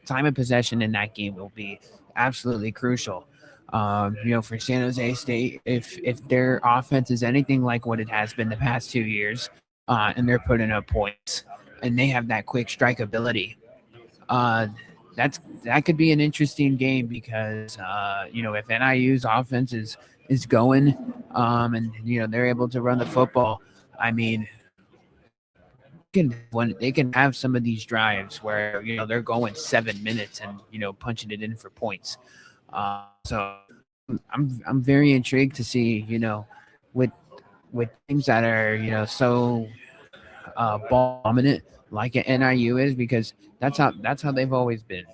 Time of possession in that game will be absolutely crucial. For San Jose State, if their offense is anything like what it has been the past 2 years, and they're putting up points, and they have that quick strike ability, that could be an interesting game, because if NIU's offense is going, and they're able to run the football, I mean, they can have some of these drives where they're going 7 minutes and punching it in for points. So I'm very intrigued to see with teams that are so ball dominant like an NIU is, because that's how they've always been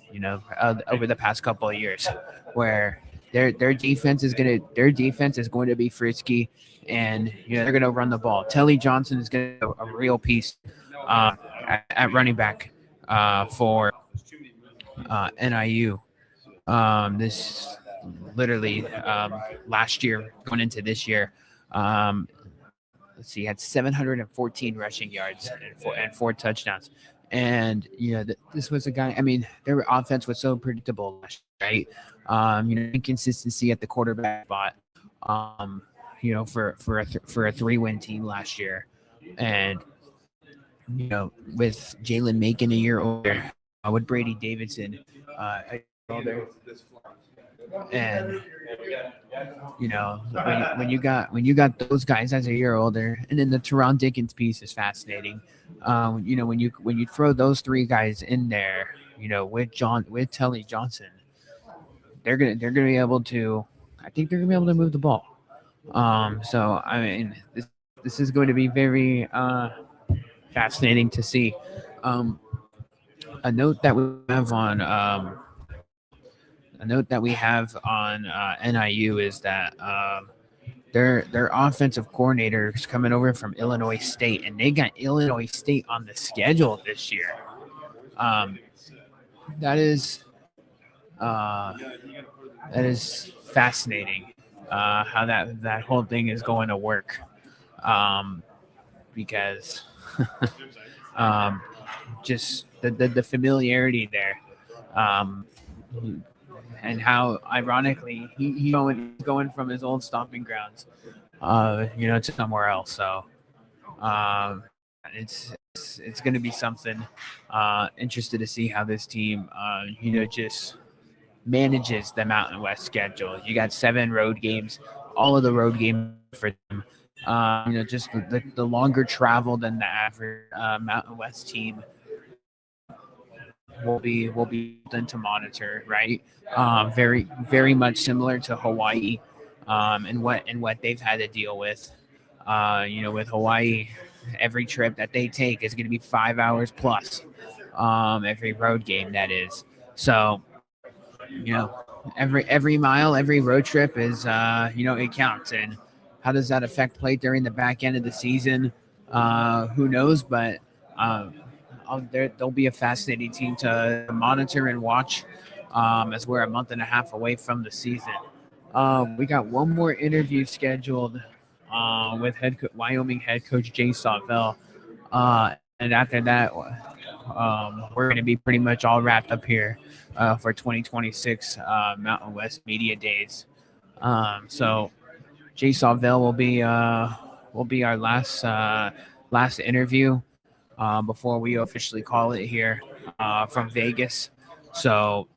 over the past couple of years, where their defense is going to be frisky, and they're going to run the ball. Telly Johnson is going to be a real piece at running back for NIU. This literally last year going into this year, let's see, had 714 rushing yards and four touchdowns. And this was a guy. I mean, their offense was so predictable last year, right? Inconsistency at the quarterback spot. For a 3-win team last year, and with Jalen Macon a year older, with Brady Davidson a year older, and when you got those guys as a year older, and then the Teron Dickens piece is fascinating. When you throw those three guys in there, with Telly Johnson, they're gonna be able to. I think they're gonna be able to move the ball. So I mean, this is going to be very fascinating to see. A note that we have on NIU is that their offensive coordinator is coming over from Illinois State, and they got Illinois State on the schedule this year. That is fascinating. How that whole thing is going to work, because um, just the familiarity there, um, and how ironically he going from his old stomping grounds, to somewhere else. So it's going to be something. Interested to see how this team, just manages the Mountain West schedule. You got 7 road games, all of the road games for them. Just the longer travel than the average Mountain West team will be something to monitor, right? Very very much similar to Hawaii, and what they've had to deal with. With Hawaii, every trip that they take is going to be 5 hours plus. Every road game that is. So every mile, every road trip is it counts. And how does that affect play during the back end of the season? Who knows? But um, there'll be a fascinating team to monitor and watch, as we're a month and a half away from the season. We got one more interview scheduled with Wyoming head coach Jay Sawvell. And after that, we're going to be pretty much all wrapped up here for 2026 Mountain West Media Days. So Jay Sawvell will be our last interview before we officially call it here from Vegas. So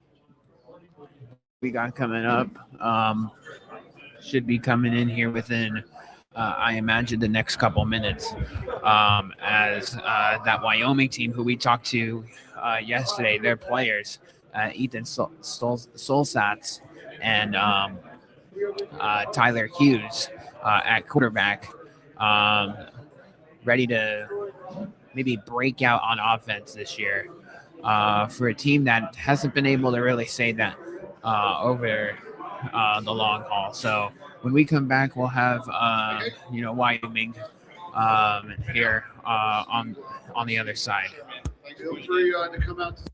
we got coming up. Should be coming in here within, I imagine, the next couple minutes. As that Wyoming team, who we talked to yesterday, their players, Ethan Solsatz and Tyler Hughes at quarterback, ready to maybe break out on offense this year, for a team that hasn't been able to really say that over the long haul. So when we come back, we'll have Wyoming here on the other side. Feel free to come out to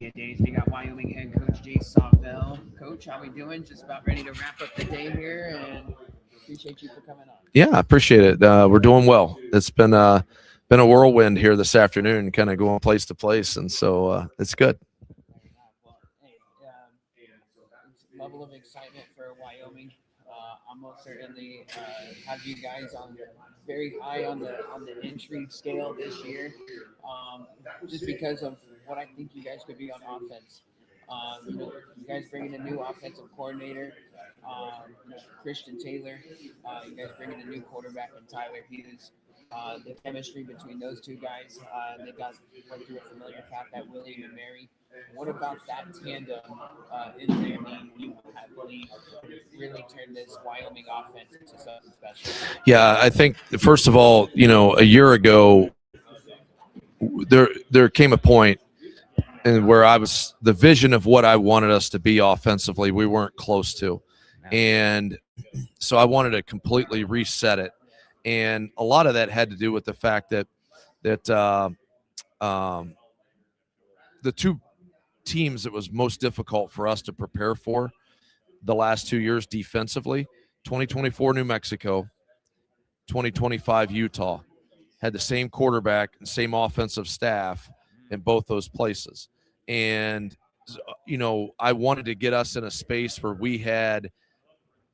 Media Days. We got Wyoming head coach Jay Sawvell. Coach, how we doing? Just about ready to wrap up the day here, and appreciate you for coming on. Yeah, I appreciate it. We're doing well. It's been a whirlwind here this afternoon, kind of going place to place, and so it's good. Well, hey, level of excitement for Wyoming. I'm most certainly have you guys on very high on the intrigue scale this year, just because of what I think you guys could be on offense. You guys bringing a new offensive coordinator, Christian Taylor. You guys bringing a new quarterback in Tyler Hughes. The chemistry between those two guys, they went through a familiar path at William and Mary. What about that tandem in there I believe really turned this Wyoming offense into something special? Yeah, I think first of all, a year ago, there came a point and where the vision of what I wanted us to be offensively, we weren't close to, and so I wanted to completely reset it. And a lot of that had to do with the fact that the two teams that was most difficult for us to prepare for the last 2 years defensively, 2024 New Mexico, 2025 Utah, had the same quarterback and same offensive staff in both those places. And, I wanted to get us in a space where we had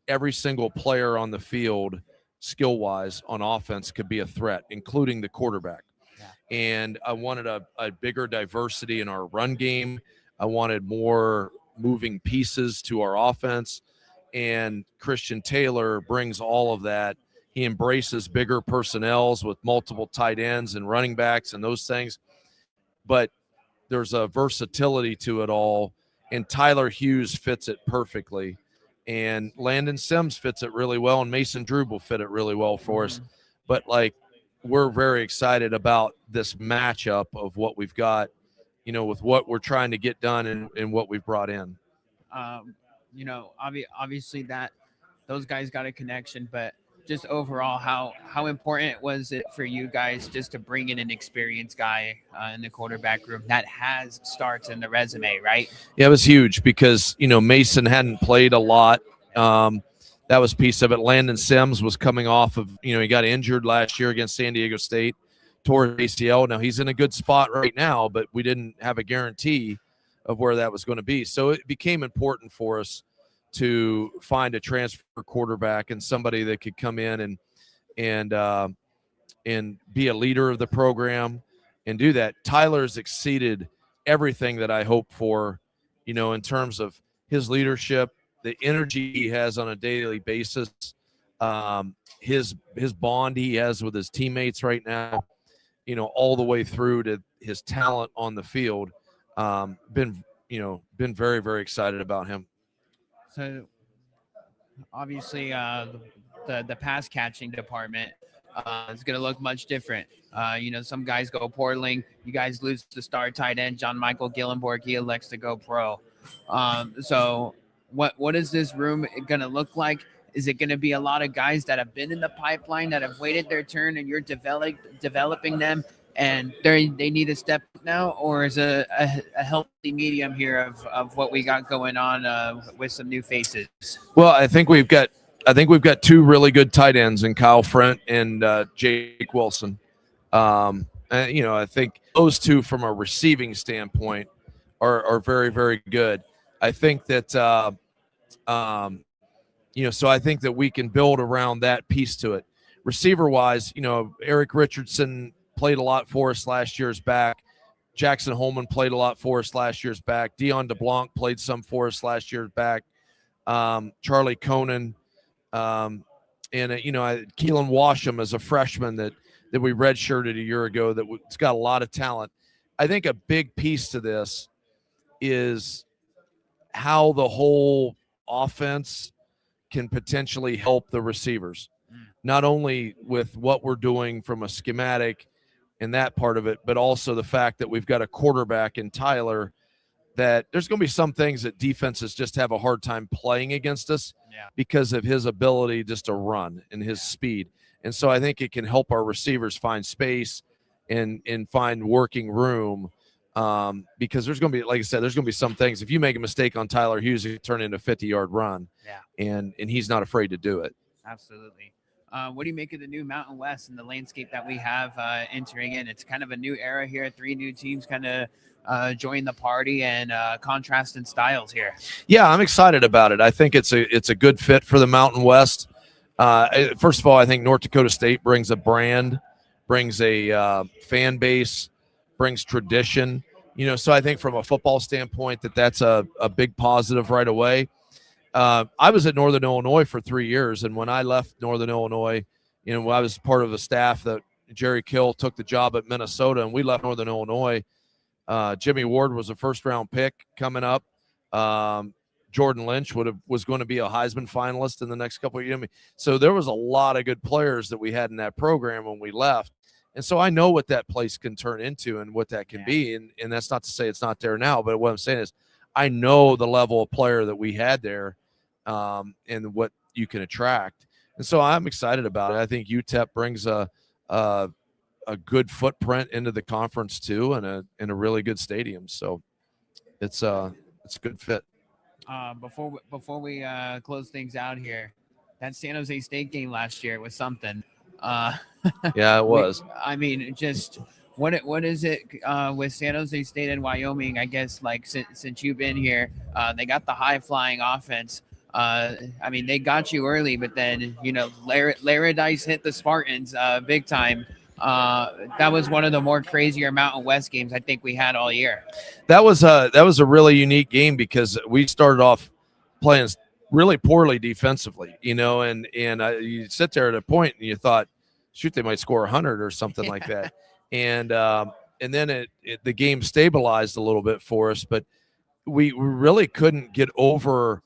every single player on the field skill-wise on offense could be a threat, including the quarterback. Yeah. And I wanted a bigger diversity in our run game. I wanted more moving pieces to our offense. And Christian Taylor brings all of that. He embraces bigger personnels with multiple tight ends and running backs and those things. But there's a versatility to it all. And Tyler Hughes fits it perfectly. And Landon Sims fits it really well, and Mason Drew will fit it really well for us. But, we're very excited about this matchup of what we've got, with what we're trying to get done and what we've brought in. Obviously that those guys got a connection, but just overall, how important was it for you guys just to bring in an experienced guy in the quarterback room that has starts in the resume, right? Yeah, it was huge because, Mason hadn't played a lot. That was a piece of it. Landon Sims was coming off of, he got injured last year against San Diego State, tore his ACL. Now he's in a good spot right now, but we didn't have a guarantee of where that was going to be. So it became important for us to find a transfer quarterback and somebody that could come in and be a leader of the program and do that. Tyler's exceeded everything that I hoped for, in terms of his leadership, the energy he has on a daily basis, his bond he has with his teammates right now, all the way through to his talent on the field. Been very, very excited about him. So obviously the pass catching department is going to look much different. Some guys go poorly. You guys lose the star tight end, John Michael Gillenborg. He elects to go pro. So what is this room going to look like? Is it going to be a lot of guys that have been in the pipeline, that have waited their turn, and you're developing them, and they need a step now? Or is a healthy medium here of what we got going on with some new faces? Well, I think we've got two really good tight ends in Kyle Frent and Jake Wilson. I think those two from a receiving standpoint are very, very good. I think that so I think that we can build around that piece to it. Receiver wise, Eric Richardson played a lot for us last year's back. Jackson Holman played a lot for us last year's back. Dion DeBlanc played some for us last year's back. Charlie Conan, and Keelan Washam as a freshman that we redshirted a year ago that's got a lot of talent. I think a big piece to this is how the whole offense can potentially help the receivers, not only with what we're doing from a schematic and that part of it, but also the fact that we've got a quarterback in Tyler that there's going to be some things that defenses just have a hard time playing against us because of his ability just to run and his speed. And so I think it can help our receivers find space and find working room because there's going to be, like I said, there's going to be some things. If you make a mistake on Tyler Hughes, it can turn into a 50-yard run. Yeah. And he's not afraid to do it. Absolutely. What do you make of the new Mountain West and the landscape that we have entering in? It's kind of a new era here. 3 new teams kind of join the party, and contrast in styles here. Yeah, I'm excited about it. I think it's a good fit for the Mountain West. First of all, I think North Dakota State brings a brand, brings a fan base, brings tradition. So I think from a football standpoint that's a big positive right away. I was at Northern Illinois for 3 years, and when I left Northern Illinois, I was part of a staff that Jerry Kill took the job at Minnesota, and we left Northern Illinois. Jimmy Ward was a first-round pick coming up. Jordan Lynch was going to be a Heisman finalist in the next couple of years. So there was a lot of good players that we had in that program when we left. And so I know what that place can turn into and what that can be. And that's not to say it's not there now, but what I'm saying is I know the level of player that we had there, and what you can attract. And so I'm excited about it. I think UTEP brings a good footprint into the conference too, and a really good stadium. So it's a good fit. Before we close things out here, that San Jose State game last year was something. Yeah, it was. Just what is it with San Jose State and Wyoming? I guess like since you've been here, they got the high flying offense. They got you early, but then Laradice hit the Spartans big time. That was one of the more crazier Mountain West games I think we had all year. That was a really unique game because we started off playing really poorly defensively, and you sit there at a point and you thought, shoot, they might score 100 or something like that. And then the game stabilized a little bit for us, but we really couldn't get over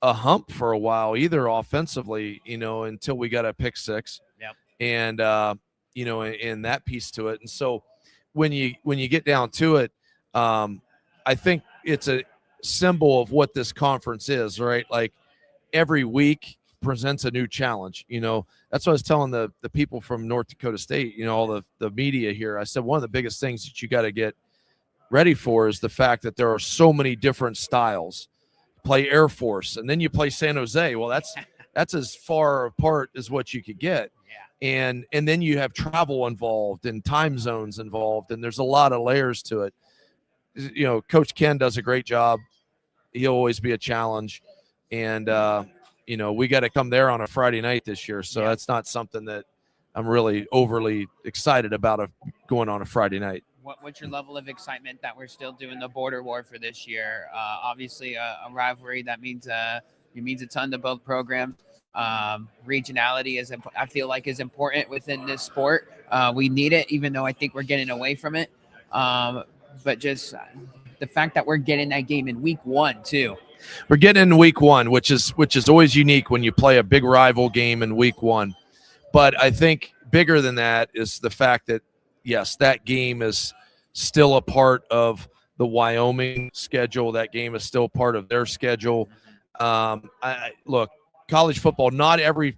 a hump for a while either offensively, until we got a pick six. Yep. And and that piece to it. And so when you get down to it, I think it's a symbol of what this conference is, right? Like every week presents a new challenge. That's what I was telling the people from North Dakota State, all the media here. I said, one of the biggest things that you got to get ready for is the fact that there are so many different styles. Play Air Force, and then you play San Jose. Well, that's as far apart as what you could get. Yeah. And then you have travel involved and time zones involved, and there's a lot of layers to it. Coach Ken does a great job. He'll always be a challenge. And, we got to come there on a Friday night this year. So that's not something that I'm really overly excited about going on a Friday night. What's your level of excitement that we're still doing the border war for this year? Obviously, a rivalry that means a ton to both programs. Regionality I feel like is important within this sport. We need it, even though I think we're getting away from it. But just the fact that we're getting that game in week 1 too. We're getting in week 1, which is always unique when you play a big rival game in week 1. But I think bigger than that is the fact that, yes, that game is still a part of the Wyoming schedule. That game is still part of their schedule. Look, college football, not every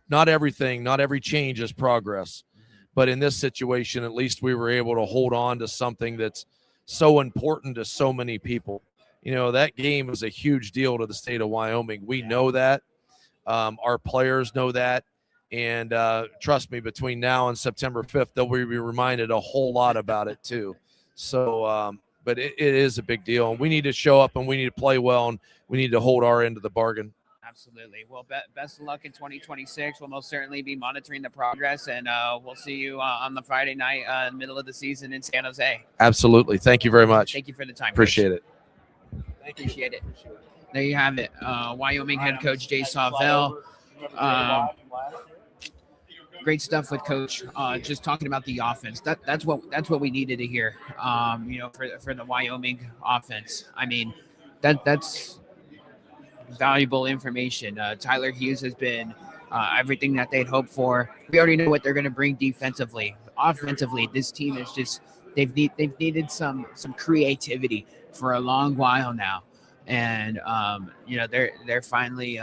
change is progress. But in this situation, at least we were able to hold on to something that's so important to so many people. That game is a huge deal to the state of Wyoming. We know that. Our players know that. And trust me, between now and September 5th, they'll be reminded a whole lot about it too. So, but it is a big deal. And we need to show up and we need to play well and we need to hold our end of the bargain. Absolutely. Well, best of luck in 2026. We'll most certainly be monitoring the progress, and we'll see you on the Friday night, middle of the season in San Jose. Absolutely. Thank you very much. Thank you for the time. Appreciate it. Appreciate it. There you have it. Wyoming head coach Jay Sawvell. Great stuff with Coach. Just talking about the offense. That's what we needed to hear. For the Wyoming offense. That's valuable information. Tyler Hughes has been everything that they'd hoped for. We already know what they're going to bring defensively. Offensively, this team is just they've needed some creativity for a long while now. And they're finally.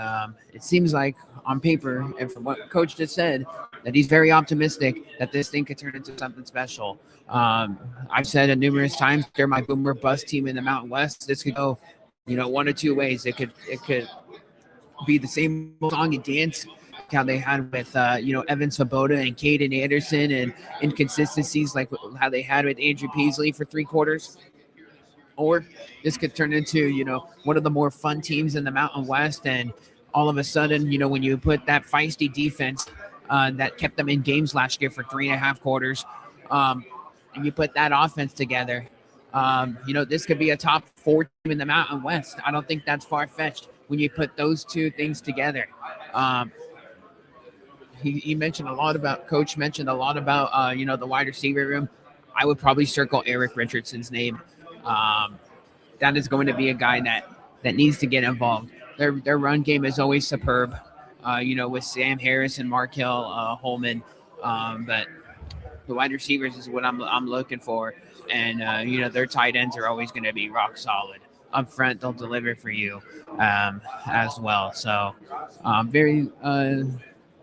It seems like on paper, and from what Coach just said, that he's very optimistic that this thing could turn into something special. I've said it numerous times, they're my boomer bust team in the Mountain West. This could go, one or two ways. It could be the same song and dance how they had with Evan Svoboda and Caden Anderson, and inconsistencies like how they had with Andrew Peasley for 3 quarters. Or this could turn into one of the more fun teams in the Mountain West, and all of a sudden when you put that feisty defense that kept them in games last year for 3.5 quarters, and you put that offense together, this could be a top 4 team in the Mountain West. I don't think that's far-fetched when you put those two things together. He mentioned a lot about, Coach mentioned a lot about, the wide receiver room. I would probably circle Eric Richardson's name. That is going to be a guy that needs to get involved. Their run game is always superb, with Sam Harris and Markel Holman. But the wide receivers is what I'm looking for. And, their tight ends are always going to be rock solid. Up front, they'll deliver for you as well. So I'm very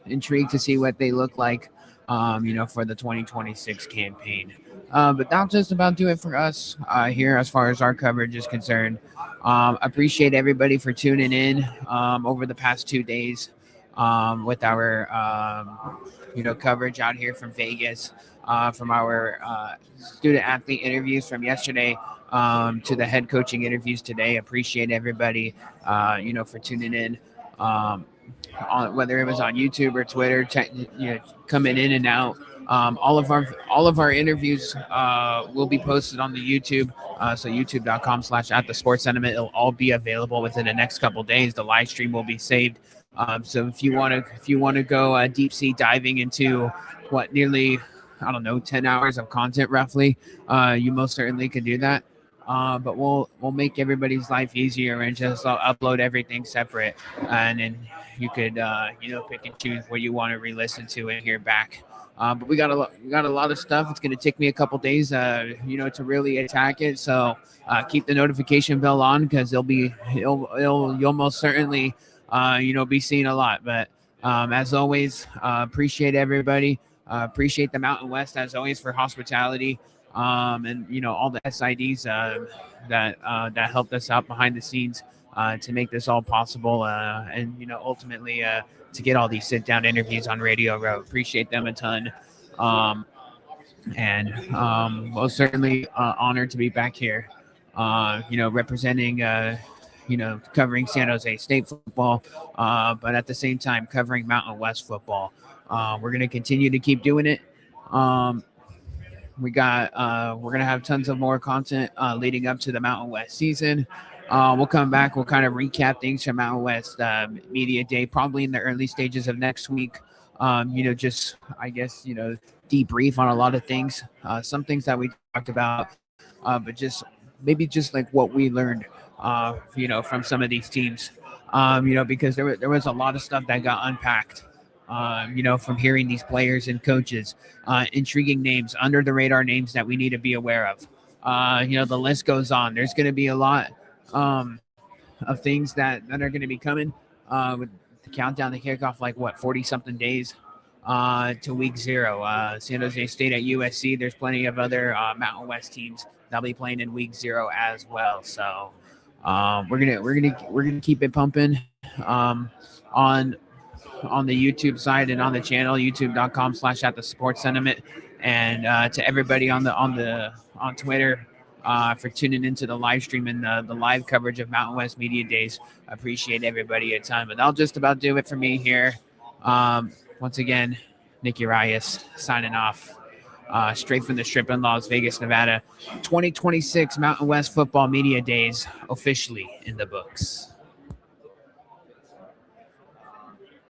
intrigued to see what they look like, for the 2026 campaign. But that'll just about do it for us here as far as our coverage is concerned. Appreciate everybody for tuning in over the past 2 days with our, coverage out here from Vegas, from our student athlete interviews from yesterday to the head coaching interviews today. Appreciate everybody, for tuning in. On whether it was on YouTube or Twitter, coming in and out. All of our interviews will be posted on the YouTube. So youtube.com/@thesportsentiment. It'll all be available within the next couple of days. The live stream will be saved. So if you want to go deep sea diving into what nearly 10 hours of content roughly, you most certainly could do that. But we'll make everybody's life easier and just upload everything separate, and then you could pick and choose what you want to re-listen to and hear back. But we got a lot of stuff. It's going to take me a couple days, to really attack it. So keep the notification bell on, because you'll most certainly be seeing a lot. But as always, appreciate everybody. Appreciate the Mountain West as always for hospitality. And all the SIDs that helped us out behind the scenes to make this all possible, and ultimately to get all these sit-down interviews on Radio Row. Appreciate them a ton, and most certainly honored to be back here, representing, covering San Jose State football, but at the same time covering Mountain West football. We're going to continue to keep doing it. We're gonna have tons of more content leading up to the Mountain West season. We'll come back. We'll kind of recap things from Mountain West Media Day, probably in the early stages of next week. Just I guess debrief on a lot of things. Some things that we talked about, but just maybe just like what we learned, from some of these teams. Because there was a lot of stuff that got unpacked. From hearing these players and coaches, intriguing names, under the radar names that we need to be aware of. The list goes on. There's going to be a lot of things that are going to be coming with the countdown to kick off, 40 something days to week 0. San Jose State at USC. There's plenty of other Mountain West teams that'll be playing in week 0 as well. So we're gonna keep it pumping on the YouTube side and on the channel, youtube.com/@thesportsentiment, and to everybody on Twitter for tuning into the live stream and the live coverage of Mountain West Media Days. I appreciate everybody a ton. But that'll just about do it for me here. Once again, Nick Urias signing off, straight from the Strip in Las Vegas, Nevada. 2026 Mountain West Football Media Days officially in the books.